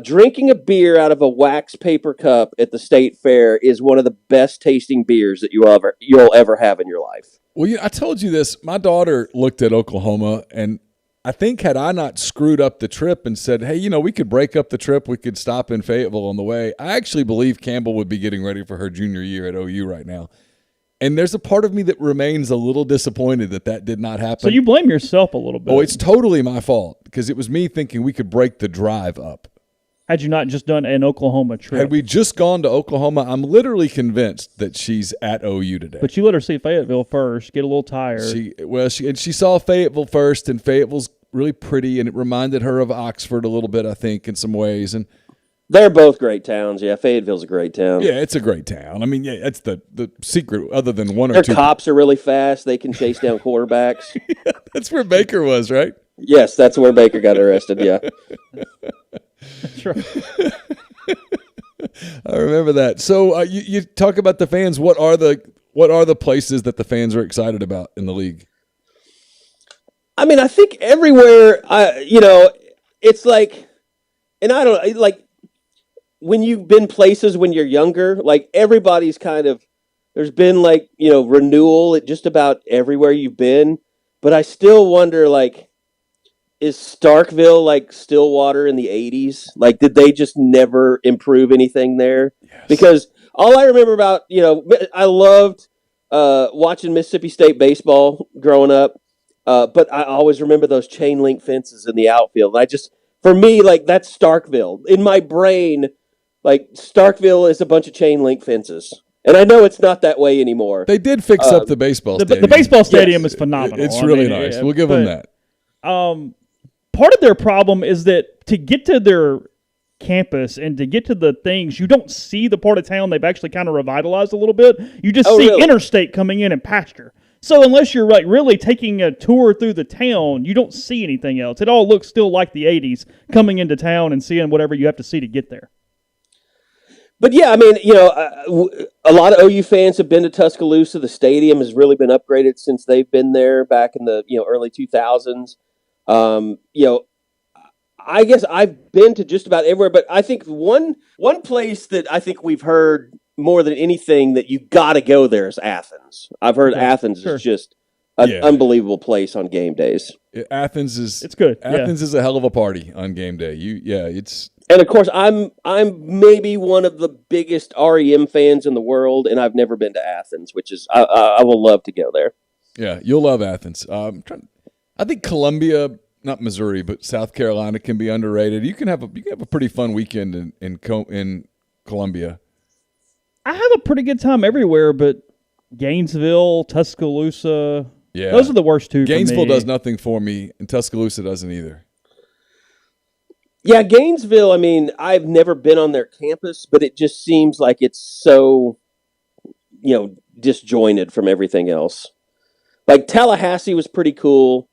Drinking a beer out of a wax paper cup at the state fair is one of the best tasting beers that you'll ever have in your life. Well, I told you this. My daughter looked at Oklahoma, and I think had I not screwed up the trip and said, hey, we could break up the trip, we could stop in Fayetteville on the way, I actually believe Campbell would be getting ready for her junior year at OU right now. And there's a part of me that remains a little disappointed that did not happen. So you blame yourself a little bit. Oh, it's totally my fault, because it was me thinking we could break the drive up. Had you not just done an Oklahoma trip? Had we just gone to Oklahoma, I'm literally convinced that she's at OU today. But you let her see Fayetteville first, get a little tired. She saw Fayetteville first, and Fayetteville's really pretty, and it reminded her of Oxford a little bit, I think, in some ways. And they're both great towns. Yeah, Fayetteville's a great town. Yeah, it's a great town. I mean, yeah, that's the secret, other than one Their or two. Their cops are really fast. They can chase down quarterbacks. Yeah, that's where Baker was, right? Yes, that's where Baker got arrested, yeah. That's right. I remember that. So you talk about the fans. What are the places that the fans are excited about in the league? I mean, I think everywhere, it's like, and I don't know, like, when you've been places when you're younger, like, everybody's kind of, there's been, like, renewal at just about everywhere you've been, but I still wonder, like, is Starkville like Stillwater in the 80s? Like, did they just never improve anything there? Yes. Because all I remember about, I loved watching Mississippi State baseball growing up. But I always remember those chain link fences in the outfield. For me, like, that's Starkville. In my brain, like, Starkville is a bunch of chain link fences. And I know it's not that way anymore. They did fix up the baseball stadium. The baseball stadium is phenomenal. It's really nice. We'll give them that. Part of their problem is that to get to their campus and to get to the things, you don't see the part of town they've actually kind of revitalized a little bit. You just see really? Interstate coming in and pasture. So unless you're like really taking a tour through the town, you don't see anything else. It all looks still like the 80s, coming into town and seeing whatever you have to see to get there. But yeah, I mean, a lot of OU fans have been to Tuscaloosa. The stadium has really been upgraded since they've been there back in the early 2000s. I guess I've been to just about everywhere, but I think one place that I think we've heard more than anything that you got to go there is Athens. I've heard Athens is just an unbelievable place on game days. Athens is it's good. Athens is a hell of a party on game day. It's. And of course, I'm maybe one of the biggest REM fans in the world, and I've never been to Athens, which is I will love to go there. Yeah, you'll love Athens. I think Columbia, not Missouri, but South Carolina can be underrated. You can have a pretty fun weekend in Columbia. I have a pretty good time everywhere, but Gainesville, Tuscaloosa, those are the worst two. Gainesville for me. does nothing for me, and Tuscaloosa doesn't either. Yeah, Gainesville, I mean, I've never been on their campus, but it just seems like it's so, disjointed from everything else. Like Tallahassee was pretty cool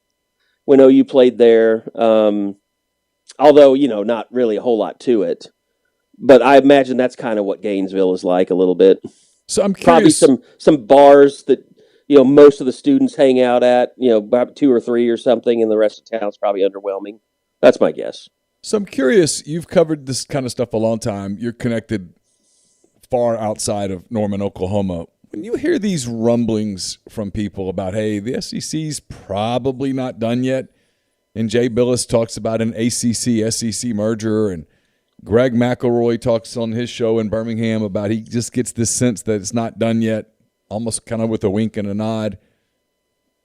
when OU played there. Although, not really a whole lot to it. But I imagine that's kind of what Gainesville is like a little bit. So I'm curious. Probably some bars that, most of the students hang out at, about 2 or 3 or something, and the rest of town's probably underwhelming. That's my guess. So I'm curious, you've covered this kind of stuff a long time. You're connected far outside of Norman, Oklahoma. When you hear these rumblings from people about, hey, the SEC's probably not done yet, and Jay Billis talks about an ACC-SEC merger, and Greg McElroy talks on his show in Birmingham about he just gets this sense that it's not done yet, almost kind of with a wink and a nod.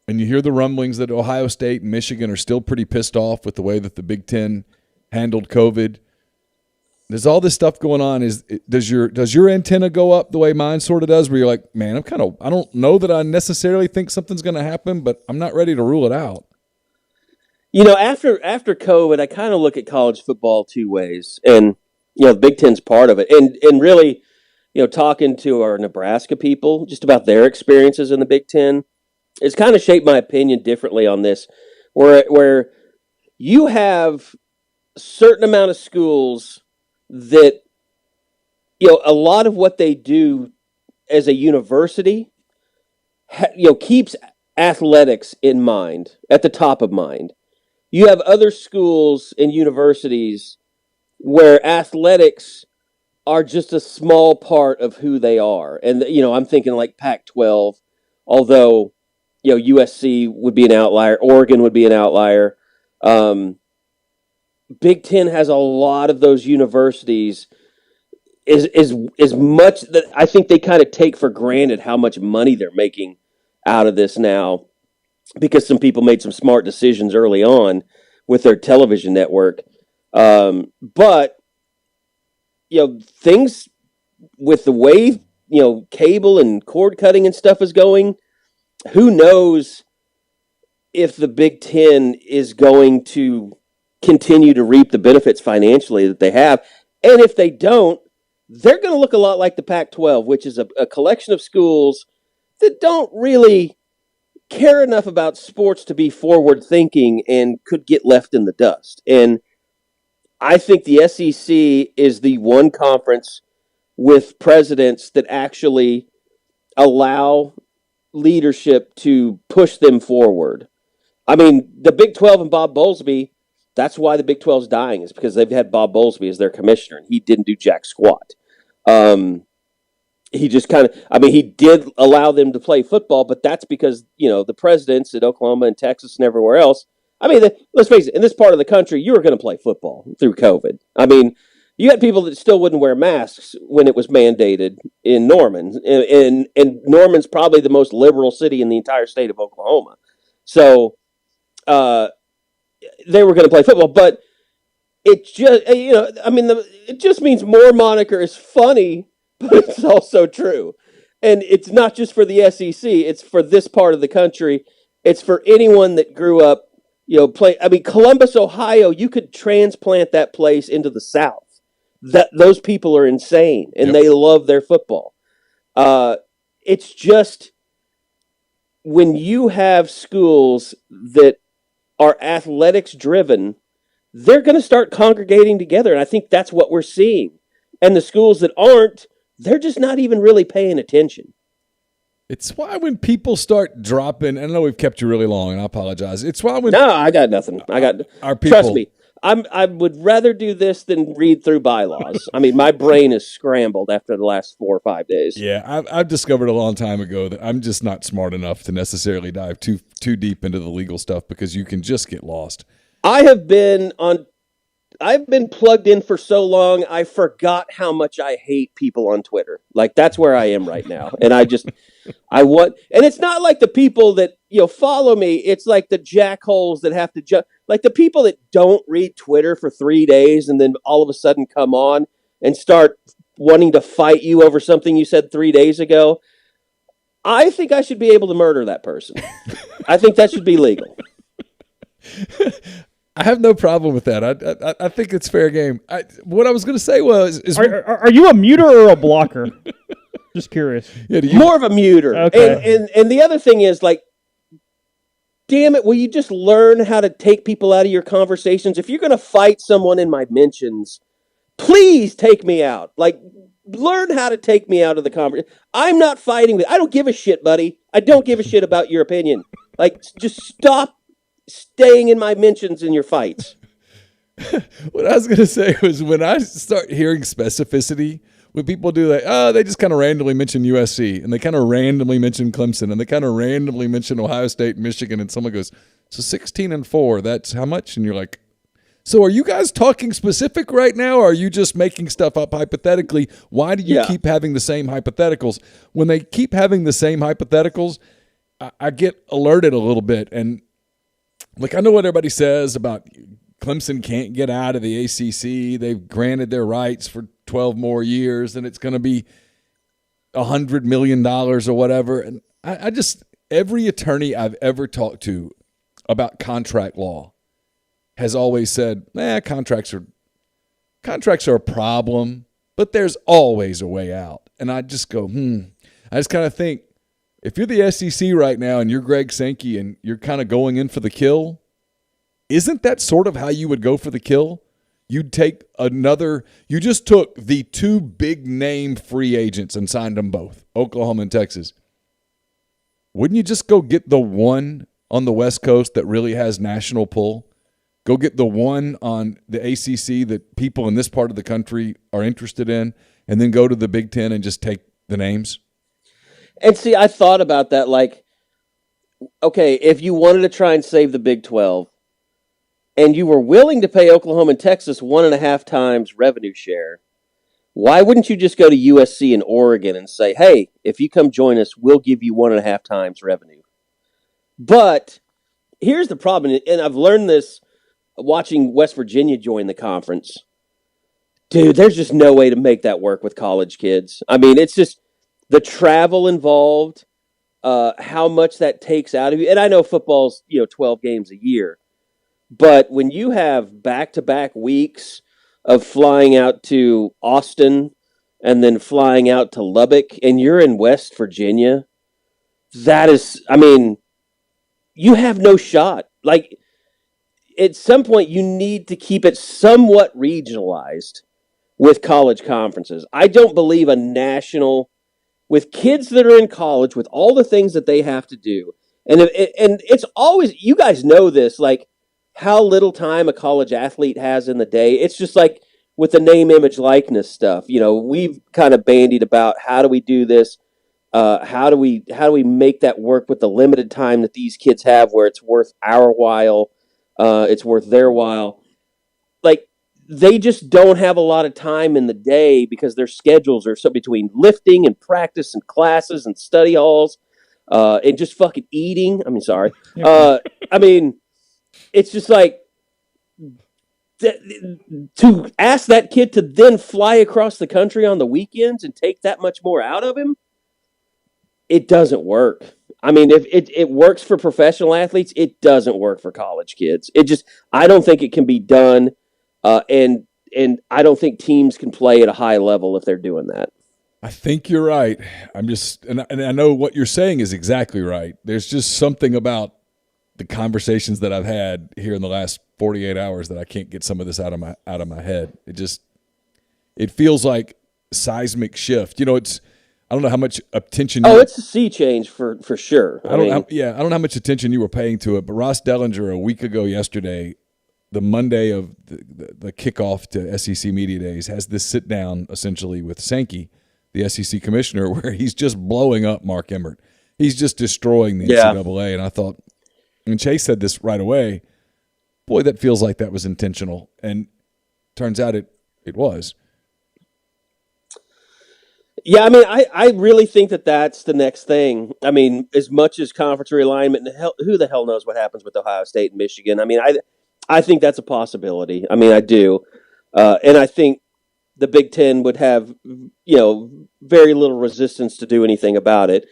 And you hear the rumblings that Ohio State and Michigan are still pretty pissed off with the way that the Big Ten handled COVID. There's all this stuff going on. Does your antenna go up the way mine sort of does, where you're like, man, I don't know that I necessarily think something's going to happen, but I'm not ready to rule it out. After COVID, I kind of look at college football two ways, and the Big Ten's part of it, and really, talking to our Nebraska people just about their experiences in the Big Ten, it's kind of shaped my opinion differently on this, where you have a certain amount of schools that, a lot of what they do as a university, keeps athletics in mind, at the top of mind. You have other schools and universities where athletics are just a small part of who they are. And, I'm thinking like Pac-12, although, USC would be an outlier. Oregon would be an outlier. Big Ten has a lot of those universities. Is much that I think they kind of take for granted how much money they're making out of this now, because some people made some smart decisions early on with their television network. But, things with the way, cable and cord cutting and stuff is going, who knows if the Big Ten is going to continue to reap the benefits financially that they have. And if they don't, they're going to look a lot like the Pac-12, which is a collection of schools that don't really care enough about sports to be forward-thinking and could get left in the dust. And I think the SEC is the one conference with presidents that actually allow leadership to push them forward. I mean, the Big 12 and Bob Bowlesby, that's why the Big 12's dying, is because they've had Bob Bowlesby as their commissioner, and he didn't do jack squat. He just he did allow them to play football, but that's because, the presidents in Oklahoma and Texas and everywhere else, let's face it, in this part of the country, you were going to play football through COVID. You had people that still wouldn't wear masks when it was mandated in Norman. And Norman's probably the most liberal city in the entire state of Oklahoma. So they were going to play football, but it just, it just means more moniker is funny, but it's also true. And it's not just for the SEC, it's for this part of the country. It's for anyone that grew up, Columbus, Ohio, you could transplant that place into the South. Those people are insane, and They love their football. It's just when you have schools that are athletics driven, they're going to start congregating together, and I think that's what we're seeing. And the schools that aren't, they're just not even really paying attention. It's why when people start dropping, I know we've kept you really long, and I apologize. It's why when I got nothing. Our people, trust me. I would rather do this than read through bylaws. My brain is scrambled after the last 4 or 5 days. Yeah, I've discovered a long time ago that I'm just not smart enough to necessarily dive too deep into the legal stuff, because you can just get lost. I've been plugged in for so long, I forgot how much I hate people on Twitter. Like, that's where I am right now. And and it's not like the people that, follow me. It's like the jackholes that have to jump. Like the people that don't read Twitter for 3 days and then all of a sudden come on and start wanting to fight you over something you said 3 days ago. I think I should be able to murder that person. I think that should be legal. I have no problem with that. I think it's fair game. What I was going to say was, are you a muter or a blocker? Just curious. Yeah, more of a muter. Okay. And the other thing is, like, damn it, will you just learn how to take people out of your conversations? If you're going to fight someone in my mentions, please take me out. Like, learn how to take me out of the conversation. I'm not fighting. I don't give a shit, buddy. I don't give a shit about your opinion. Like, just stop staying in my mentions in your fights. What I was going to say was, when I start hearing specificity, when people do that, they just kind of randomly mention USC, and they kind of randomly mention Clemson, and they kind of randomly mention Ohio State and Michigan, and someone goes, so 16-4, that's how much? And you're like, so are you guys talking specific right now, or are you just making stuff up hypothetically? Why do you keep having the same hypotheticals? When they keep having the same hypotheticals, I get alerted a little bit. And, like, I know what everybody says about Clemson can't get out of the ACC. They've granted their rights for 12 more years, and it's going to be $100 million or whatever. And I just, every attorney I've ever talked to about contract law has always said, contracts are a problem, but there's always a way out. And I just go, I just kind of think, if you're the SEC right now and you're Greg Sankey and you're kind of going in for the kill, isn't that sort of how you would go for the kill? You'd take you just took the two big name free agents and signed them both, Oklahoma and Texas. Wouldn't you just go get the one on the West Coast that really has national pull? Go get the one on the ACC that people in this part of the country are interested in, and then go to the Big Ten and just take the names? And see, I thought about that. Like, okay, if you wanted to try and save the Big 12, and you were willing to pay Oklahoma and Texas 1.5 times revenue share, why wouldn't you just go to USC and Oregon and say, hey, if you come join us, we'll give you 1.5 times revenue? But here's the problem, and I've learned this watching West Virginia join the conference. Dude, there's just no way to make that work with college kids. I mean, it's just the travel involved, how much that takes out of you. And I know football's 12 games a year. But when you have back-to-back weeks of flying out to Austin and then flying out to Lubbock, and you're in West Virginia, that is, I mean, you have no shot. Like, at some point, you need to keep it somewhat regionalized with college conferences. I don't believe a national, with kids that are in college, with all the things that they have to do. And it's always, you guys know this, like, how little time a college athlete has in the day. It's just like with the name, image, likeness stuff. We've kind of bandied about how do we do this? How do we make that work with the limited time that these kids have, where it's worth our while, it's worth their while. Like, they just don't have a lot of time in the day because their schedules are so between lifting and practice and classes and study halls, and just fucking eating. I mean, sorry. It's just like to ask that kid to then fly across the country on the weekends and take that much more out of him. It doesn't work. I mean, if it works for professional athletes, it doesn't work for college kids. I don't think it can be done. And I don't think teams can play at a high level if they're doing that. I think you're right. And I know what you're saying is exactly right. There's just something about the conversations that I've had here in the last 48 hours that I can't get some of this out of my head. It feels like seismic shift. I don't know how much attention. It's a sea change for sure. I don't know how much attention you were paying to it, but Ross Dellinger a week ago yesterday, the Monday of the kickoff to SEC Media Days, has this sit down essentially with Sankey, the SEC commissioner, where he's just blowing up Mark Emmert. He's just destroying the NCAA, and I thought. And Chase said this right away, boy, that feels like that was intentional. And turns out it was. Yeah, I mean, I really think that that's the next thing. I mean, as much as conference realignment, who the hell knows what happens with Ohio State and Michigan? I mean, I think that's a possibility. I mean, I do. And I think the Big Ten would have, very little resistance to do anything about it.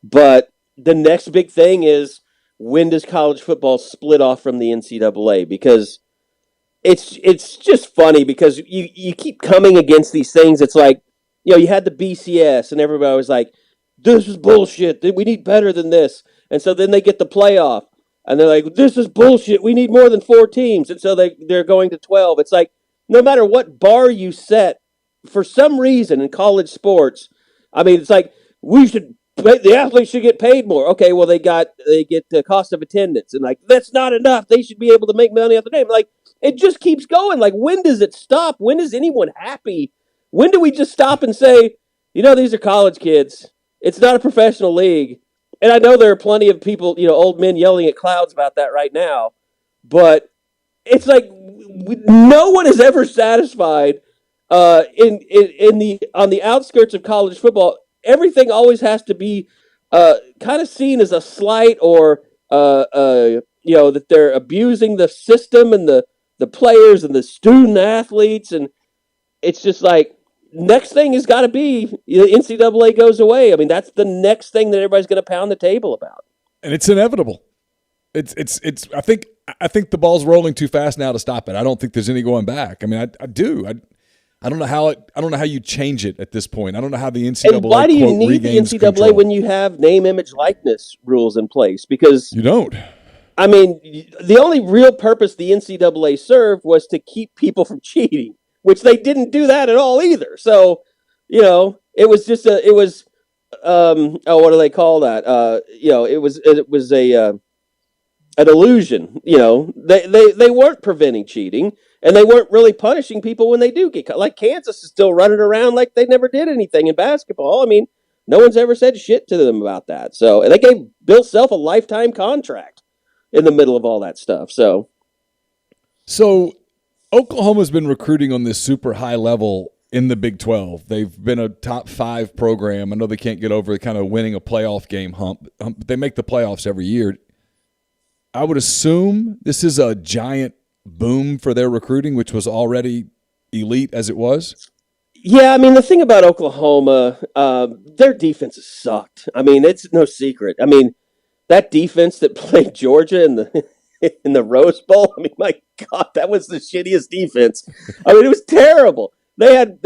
But the next big thing is, when does college football split off from the NCAA? Because it's just funny because you keep coming against these things. It's like, you had the BCS and everybody was like, this is bullshit. We need better than this. And so then they get the playoff and they're like, this is bullshit. We need more than 4 teams. And so they're going to 12. It's like, no matter what bar you set, for some reason in college sports, I mean, it's like the athletes should get paid more. Okay, well they get the cost of attendance, and like that's not enough. They should be able to make money off the name. Like it just keeps going. Like when does it stop? When is anyone happy? When do we just stop and say, these are college kids. It's not a professional league. And I know there are plenty of people, old men yelling at clouds about that right now, but it's like no one is ever satisfied. On the outskirts of college football, everything always has to be kind of seen as a slight or that they're abusing the system and the players and the student athletes, and it's just like next thing has got to be the NCAA goes away. I mean, that's the next thing that everybody's going to pound the table about, and it's inevitable. It's. I think the ball's rolling too fast now to stop it. I don't think there's any going back. I mean, I do. I don't know how you change it at this point. I don't know how the NCAA. And why do you need the NCAA control when you have name, image, likeness rules in place? Because you don't. I mean, the only real purpose the NCAA served was to keep people from cheating, which they didn't do that at all either. So, it was just what do they call that? It was an illusion. They weren't preventing cheating. And they weren't really punishing people when they do get caught. Like Kansas is still running around like they never did anything in basketball. I mean, no one's ever said shit to them about that. So, and they gave Bill Self a lifetime contract in the middle of all that stuff. So Oklahoma's been recruiting on this super high level in the Big 12. They've been a top 5 program. I know they can't get over kind of winning a playoff game hump. They make the playoffs every year. I would assume this is a giant boom for their recruiting, which was already elite as it was. Yeah, I mean, the thing about Oklahoma, their defense has sucked. I mean, it's no secret. I mean, that defense that played Georgia in the Rose Bowl, I mean, my God, that was the shittiest defense. I mean, it was terrible. They had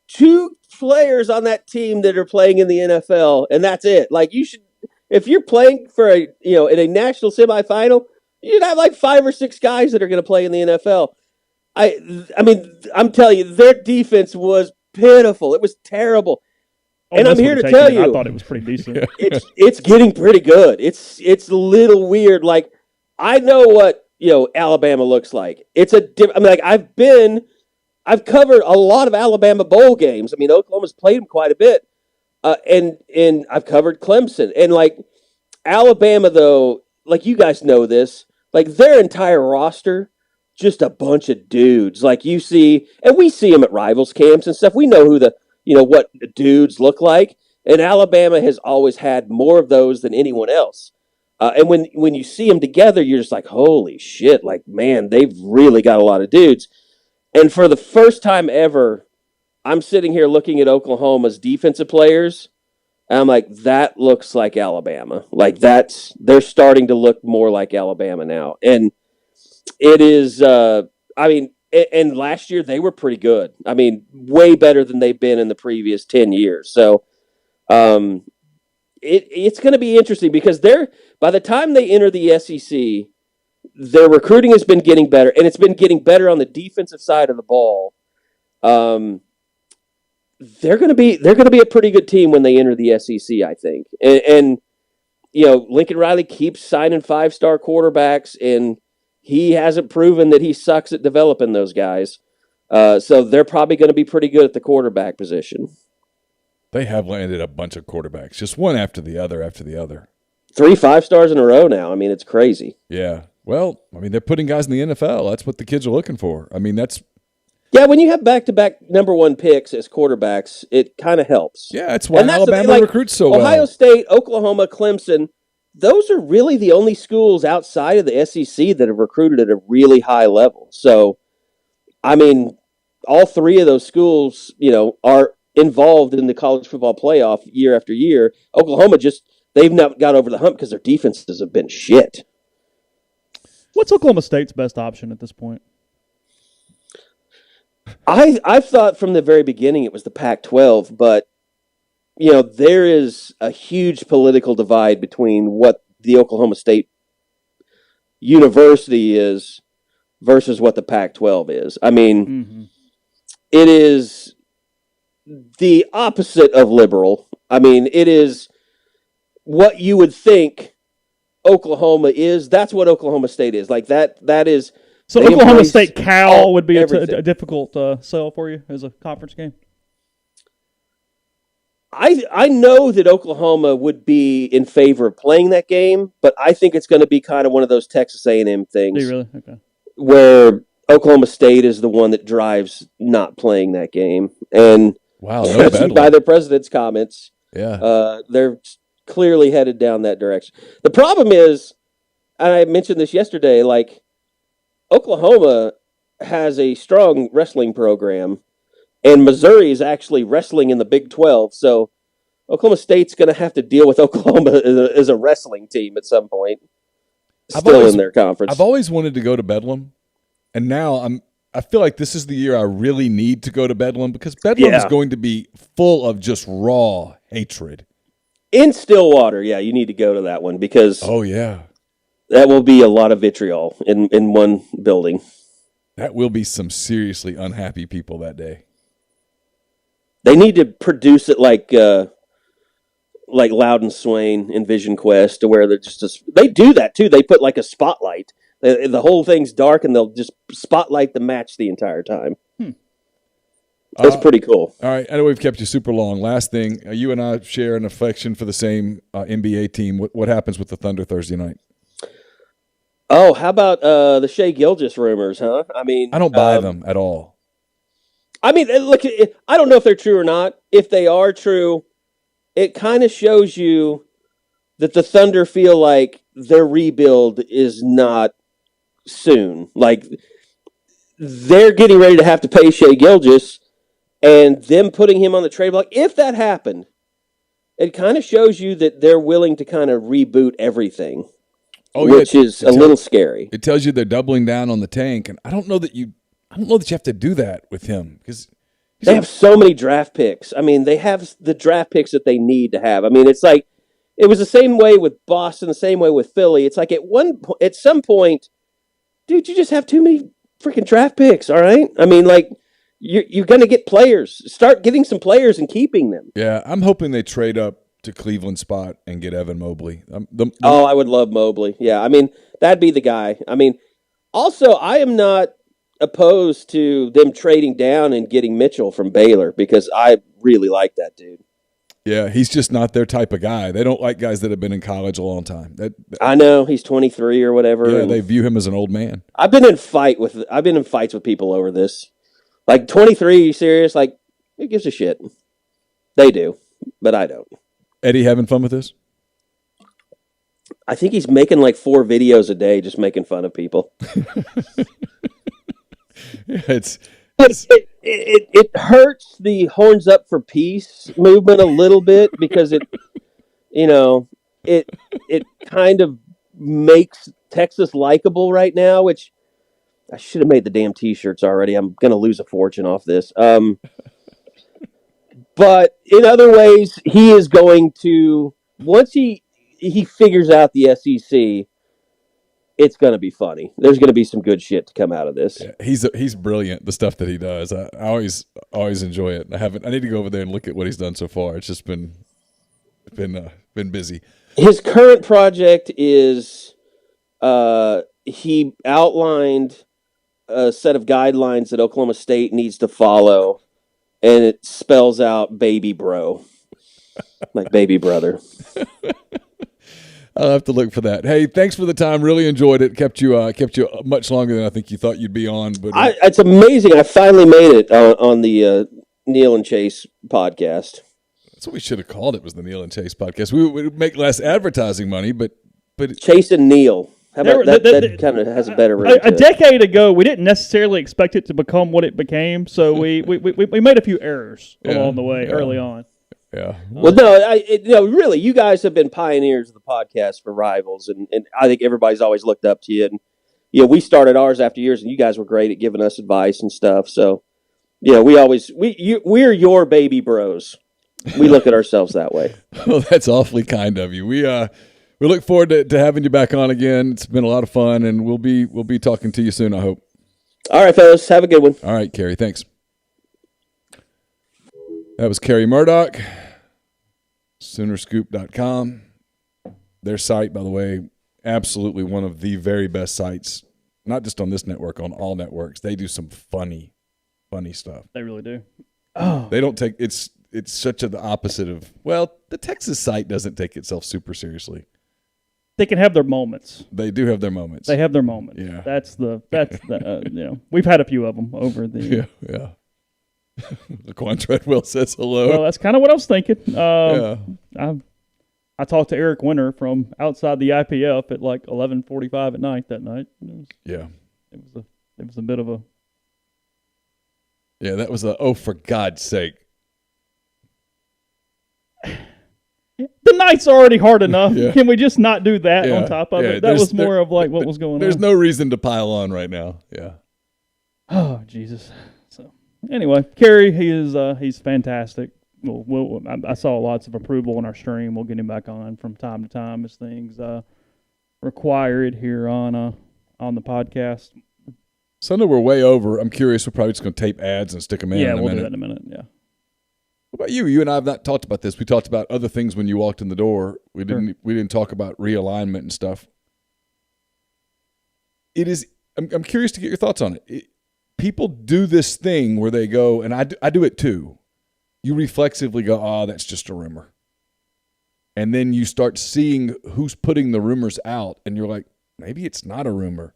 2 players on that team that are playing in the NFL, and that's it. Like, you should, if you're playing for in a national semifinal, you'd have like 5 or 6 guys that are going to play in the NFL. I mean, I'm telling you, their defense was pitiful. It was terrible. And I'm here to tell you, I thought it was pretty decent. It's getting pretty good. It's a little weird. Like I know what Alabama looks like. I've covered a lot of Alabama bowl games. I mean, Oklahoma's played them quite a bit, and I've covered Clemson and like Alabama though. Like you guys know this. Like their entire roster, just a bunch of dudes. Like you see, and we see them at rivals camps and stuff. We know who what the dudes look like. And Alabama has always had more of those than anyone else. And when you see them together, you're just like, holy shit! Like man, they've really got a lot of dudes. And for the first time ever, I'm sitting here looking at Oklahoma's defensive players. And I'm like, that looks like Alabama. Like they're starting to look more like Alabama now. And it is, and last year they were pretty good. I mean, way better than they've been in the previous 10 years. So it's going to be interesting because by the time they enter the SEC, their recruiting has been getting better, and it's been getting better on the defensive side of the ball. They're going to be a pretty good team when they enter the SEC, I think. And Lincoln Riley keeps signing 5-star quarterbacks, and he hasn't proven that he sucks at developing those guys. So they're probably going to be pretty good at the quarterback position. They have landed a bunch of quarterbacks, just one after the other. 3 5-stars in a row now. I mean, it's crazy. Yeah. Well, I mean, they're putting guys in the NFL. That's what the kids are looking for. I mean, yeah, when you have back-to-back number 1 picks as quarterbacks, it kind of helps. Yeah, that's why Alabama recruits so well. Ohio State, Oklahoma, Clemson, those are really the only schools outside of the SEC that have recruited at a really high level. So, I mean, all 3 of those schools, are involved in the college football playoff year after year. Oklahoma they've not got over the hump because their defenses have been shit. What's Oklahoma State's best option at this point? I've thought from the very beginning it was the Pac-12, but there is a huge political divide between what the Oklahoma State University is versus what the Pac-12 is. I mean, It is the opposite of liberal. I mean, it is what you would think Oklahoma is. That's what Oklahoma State is. Like that is. So Oklahoma State Cal would be a difficult sell for you as a conference game? I know that Oklahoma would be in favor of playing that game, but I think it's going to be kind of one of those Texas A&M things. Do you really? Okay. Where Oklahoma State is the one that drives not playing that game. And by their president's comments, they're clearly headed down that direction. The problem is, and I mentioned this yesterday, like Oklahoma has a strong wrestling program, and Missouri is actually wrestling in the Big 12. So Oklahoma State's going to have to deal with Oklahoma as a wrestling team at some point. In their conference. I've always wanted to go to Bedlam, and now I feel like this is the year I really need to go to Bedlam, because Bedlam is going to be full of just raw hatred. In Stillwater, you need to go to that one, because that will be a lot of vitriol in one building. That will be some seriously unhappy people that day. They need to produce it like Loudon Swain in Vision Quest, to where they're they do that too. They put like a spotlight. The whole thing's dark, and they'll just spotlight the match the entire time. That's pretty cool. All right, I know we've kept you super long. Last thing, you and I share an affection for the same NBA team. What happens with the Thunder Thursday night? Oh, how about the Shai Gilgeous rumors, huh? I mean, I don't buy them at all. I mean, look, I don't know if they're true or not. If they are true, it kind of shows you that the Thunder feel like their rebuild is not soon. Like, they're getting ready to have to pay Shai Gilgeous, and them putting him on the trade block. If that happened, it kind of shows you that they're willing to kind of reboot everything, which is a little scary. It tells you they're doubling down on the tank, and I don't know that you have to do that with him, because they have so many draft picks. I mean, they have the draft picks that they need to have. I mean, it's like it was the same way with Boston, the same way with Philly. It's like at some point, dude, you just have too many freaking draft picks. All right, I mean, like you're going to get players. Start getting some players and keeping them. Yeah, I'm hoping they trade up to Cleveland spot and get Evan Mobley. I would love Mobley. Yeah, I mean, that'd be the guy. I mean, also, I am not opposed to them trading down and getting Mitchell from Baylor, because I really like that dude. Yeah, he's just not their type of guy. They don't like guys that have been in college a long time. I know, he's 23 or whatever. Yeah, they view him as an old man. I've been in fights with people over this. Like, 23, are you serious? Like, who gives a shit? They do, but I don't. Eddie having fun with this? I think he's making like 4 videos a day just making fun of people. It hurts the Horns Up for Peace movement a little bit, because it kind of makes Texas likable right now, which I should have made the damn T-shirts already. I'm going to lose a fortune off this. But in other ways, he is going to, once he figures out the SEC, it's going to be funny. There's going to be some good shit to come out of this. Yeah, he's brilliant, the stuff that he does. I always enjoy it. I need to go over there and look at what he's done so far. It's just been busy. His current project is he outlined a set of guidelines that Oklahoma State needs to follow, and it spells out baby bro, like baby brother. I'll have to look for that. Hey, thanks for the time. Really enjoyed it. Kept you much longer than I think you thought you'd be on. But it's amazing. I finally made it on the Neal and Chase podcast. That's what we should have called it, was the Neal and Chase podcast. We would make less advertising money, but Chase and Neal. How about that kind of has a better ring to it. A decade ago, we didn't necessarily expect it to become what it became, so we made a few errors along the way early on. Yeah. Well, no, really, you guys have been pioneers of the podcast for Rivals, and I think everybody's always looked up to you. And we started ours after years, and you guys were great at giving us advice and stuff. So Yeah, we're your baby bros. We look at ourselves that way. Well, that's awfully kind of you. We look forward to having you back on again. It's been a lot of fun, and we'll be talking to you soon, I hope. All right, fellas. Have a good one. All right, Carey. Thanks. That was Carey Murdock, SoonerScoop.com. Their site, by the way, absolutely one of the very best sites, not just on this network, on all networks. They do some funny stuff. They really do. Oh. They don't take it's such the opposite of, well, the Texas site doesn't take itself super seriously. They can have their moments. They do have their moments. They have their moments. Yeah. That's the we've had a few of them over the Yeah. Laquan Treadwell says hello. Well, that's kind of what I was thinking. I talked to Eric Winter from outside the IPF at like 11:45 at night that night. It was a bit of a. Yeah, that was oh, for God's sake. The night's already hard enough. Yeah. Can we just not do that on top of it? That was more of like what was going on. There's no reason to pile on right now. Yeah. Oh, Jesus. So anyway, Carey, he's fantastic. I saw lots of approval on our stream. We'll get him back on from time to time as things require it here on the podcast. So I know we're way over. I'm curious. We're probably just going to tape ads and stick them in. Yeah, we'll do that in a minute. Yeah. What about you? You and I have not talked about this. We talked about other things when you walked in the door. We didn't talk about realignment and stuff. It is. I'm curious to get your thoughts on it. People do this thing where they go, and I do it too. You reflexively go, oh, that's just a rumor. And then you start seeing who's putting the rumors out, and you're like, maybe it's not a rumor.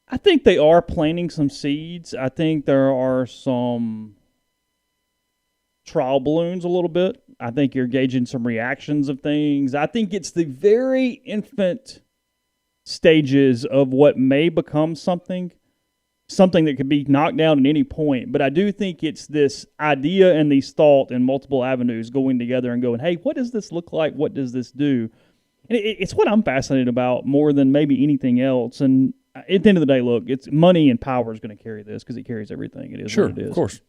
I think they are planting some seeds. I think there are some trial balloons a little bit. I think you're gauging some reactions of things. I think it's the very infant stages of what may become something that could be knocked down at any point. But I do think it's this idea and these thought and multiple avenues going together and going, hey, what does this look like? What does this do? And it's what I'm fascinated about more than maybe anything else. And at the end of the day, look, it's money and power is going to carry this because it carries everything. It is what it is. Of course.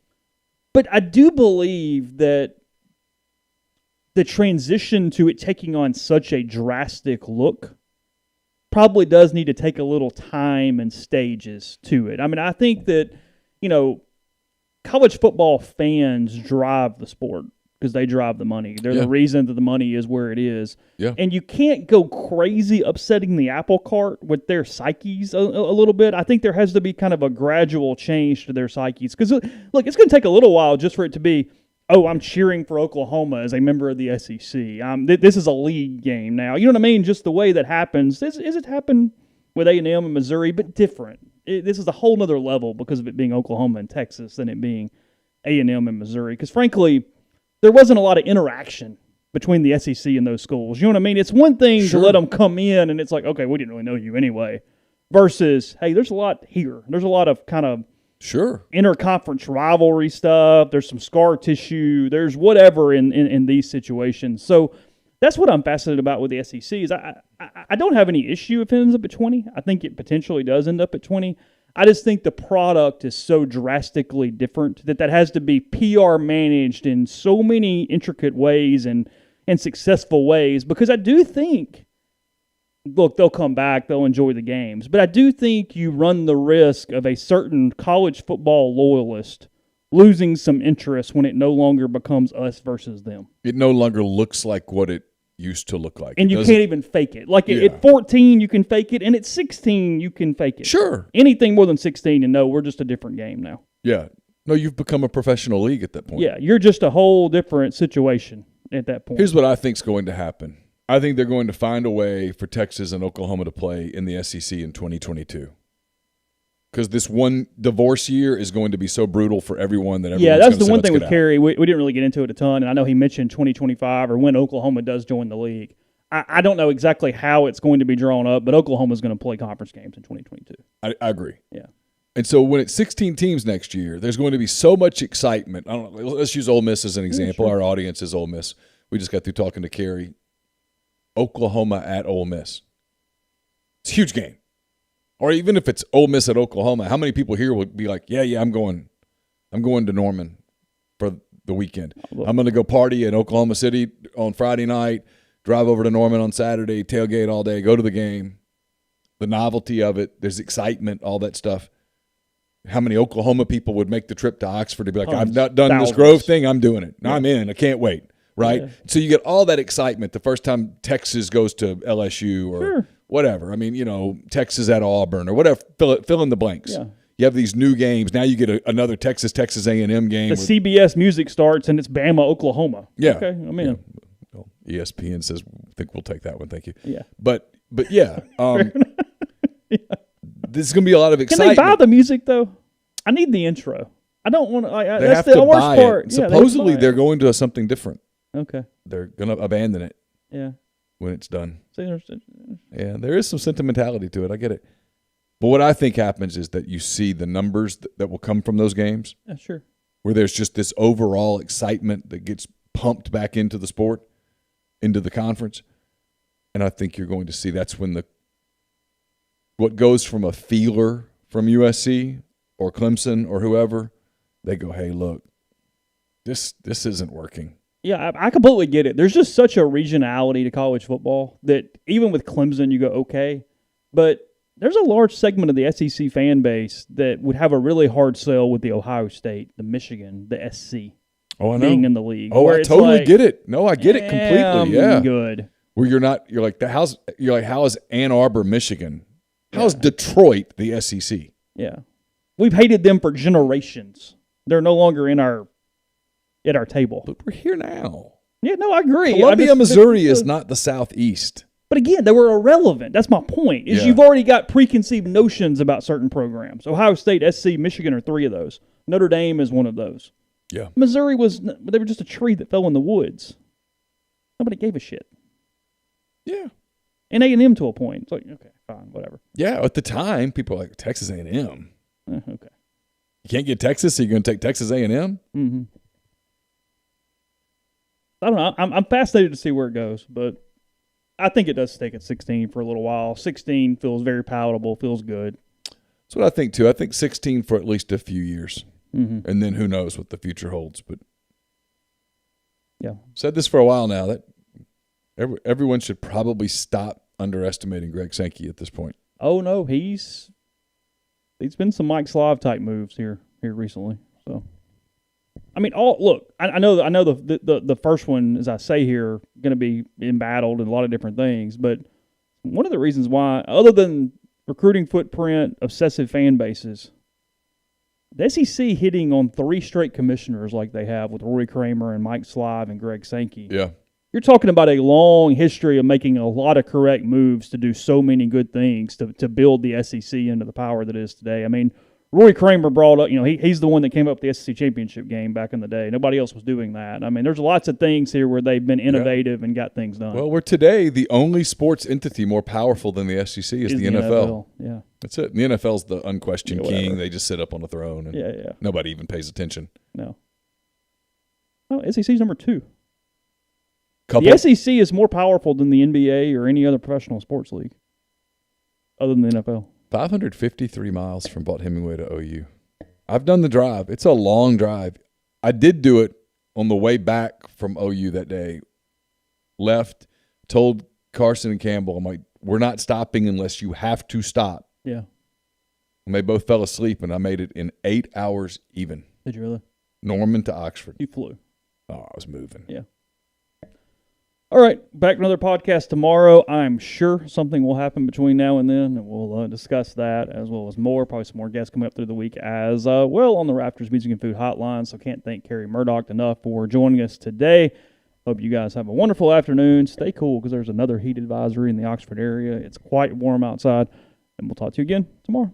But I do believe that the transition to it taking on such a drastic look probably does need to take a little time and stages to it. I mean, I think that, college football fans drive the sport because they drive the money. They're the reason that the money is where it is. Yeah. And you can't go crazy upsetting the apple cart with their psyches a little bit. I think there has to be kind of a gradual change to their psyches. Because, look, it's going to take a little while just for it to be, oh, I'm cheering for Oklahoma as a member of the SEC. This is a league game now. You know what I mean? Just the way that happens. Is it happen with A&M and Missouri, but different. This is a whole nother level because of it being Oklahoma and Texas than it being A&M and Missouri. Because, frankly, there wasn't a lot of interaction between the SEC and those schools. You know what I mean? It's one thing to let them come in, and it's like, okay, we didn't really know you anyway, versus, hey, there's a lot here. There's a lot of kind of interconference rivalry stuff. There's some scar tissue. There's whatever in these situations. So that's what I'm fascinated about with the SEC is I don't have any issue if it ends up at 20. I think it potentially does end up at 20. I just think the product is so drastically different that has to be PR managed in so many intricate ways and successful ways because I do think, look, they'll come back, they'll enjoy the games, but I do think you run the risk of a certain college football loyalist losing some interest when it no longer becomes us versus them. It no longer looks like what it used to look like. And you can't even fake it. Like at 14, you can fake it, and at 16, you can fake it. Sure. Anything more than 16, and no, we're just a different game now. Yeah. No, you've become a professional league at that point. Yeah, you're just a whole different situation at that point. Here's what I think is going to happen. I think they're going to find a way for Texas and Oklahoma to play in the SEC in 2022. Because this one divorce year is going to be so brutal for everyone that everyone's that's the one thing with Carey. We didn't really get into it a ton, and I know he mentioned 2025 or when Oklahoma does join the league. I don't know exactly how it's going to be drawn up, but Oklahoma's going to play conference games in 2022. I agree. Yeah. And so when it's 16 teams next year, there's going to be so much excitement. I don't know, let's use Ole Miss as an example. Sure. Our audience is Ole Miss. We just got through talking to Carey. Oklahoma at Ole Miss. It's a huge game. Or even if it's Ole Miss at Oklahoma, how many people here would be like, yeah, I'm going I'm going to Norman for the weekend. I'm going to go party in Oklahoma City on Friday night, drive over to Norman on Saturday, tailgate all day, go to the game. The novelty of it, there's excitement, all that stuff. How many Oklahoma people would make the trip to Oxford to be like, I've not done this Grove thing, I'm doing it. I'm in. I can't wait, right? Yeah. So you get all that excitement the first time Texas goes to LSU or whatever. I mean, Texas at Auburn or whatever, fill in the blanks. Yeah. You have these new games. Now you get another Texas A&M game. The CBS music starts, and it's Bama, Oklahoma. Yeah. Okay, I'm in. Yeah. Well, ESPN says, I think we'll take that one. Thank you. Yeah. But yeah. There's going to be a lot of excitement. Can they buy the music, though? I need the intro. I don't want to. They that's have the to worst buy part. it. Supposedly, they're going to something different. Okay. They're going to abandon it. Yeah. When it's done. Yeah, there is some sentimentality to it. I get it. But what I think happens is that you see the numbers that will come from those games. Yeah, sure. Where there's just this overall excitement that gets pumped back into the sport, into the conference. And I think you're going to see that's when what goes from a feeler from USC or Clemson or whoever, they go, hey, look, this isn't working. Yeah, I completely get it. There's just such a regionality to college football that even with Clemson, you go, okay. But there's a large segment of the SEC fan base that would have a really hard sell with the Ohio State, the Michigan, the SC being in the league. Oh, I totally get it. No, I get it completely. Yeah. Good. Where you're like, how is Ann Arbor, Michigan? How's Detroit the SEC? Yeah. We've hated them for generations. They're no longer at our table. But we're here now. Yeah, no, I agree. Columbia, Missouri is not the Southeast. But again, they were irrelevant. That's my point. You've already got preconceived notions about certain programs. Ohio State, SC, Michigan are three of those. Notre Dame is one of those. Yeah. Missouri they were just a tree that fell in the woods. Nobody gave a shit. Yeah. And A&M to a point. It's like, okay, fine, whatever. Yeah, at the time, people were like, Texas A&M. Okay. You can't get Texas, so you're going to take Texas A&M? Mm-hmm. I don't know. I'm fascinated to see where it goes, but I think it does stick at 16 for a little while. 16 feels very palatable, feels good. That's what I think, too. I think 16 for at least a few years. Mm-hmm. And then who knows what the future holds. But yeah, said this for a while now, that everyone should probably stop underestimating Greg Sankey at this point. Oh, no. He's been some Mike Slav type moves here recently. So, I mean, I know the first one, as I say here, going to be embattled in a lot of different things. But one of the reasons why, other than recruiting footprint, obsessive fan bases, the SEC hitting on 3 straight commissioners like they have with Rory Kramer and Mike Slav and Greg Sankey. Yeah. You're talking about a long history of making a lot of correct moves to do so many good things to build the SEC into the power that it is today. I mean, Rory Kramer brought up, he's the one that came up with the SEC championship game back in the day. Nobody else was doing that. I mean, there's lots of things here where they've been innovative and got things done. Well, we're today the only sports entity more powerful than the SEC is the NFL. Yeah. That's it. The NFL's the unquestioned king. They just sit up on a throne and nobody even pays attention. No. Oh, SEC's number 2. Couple. The SEC is more powerful than the NBA or any other professional sports league other than the NFL. 553 miles from Vaught Hemingway to OU. I've done the drive. It's a long drive. I did do it on the way back from OU that day. Left, told Carson and Campbell, I'm like, we're not stopping unless you have to stop. Yeah. And they both fell asleep, and I made it in 8 hours even. Did you really? Norman to Oxford. You flew. Oh, I was moving. Yeah. All right, back to another podcast tomorrow. I'm sure something will happen between now and then, and we'll discuss that as well as more. Probably some more guests coming up through the week as well on the Rafters Music and Food Hotline. So can't thank Carey Murdock enough for joining us today. Hope you guys have a wonderful afternoon. Stay cool because there's another heat advisory in the Oxford area. It's quite warm outside, and we'll talk to you again tomorrow.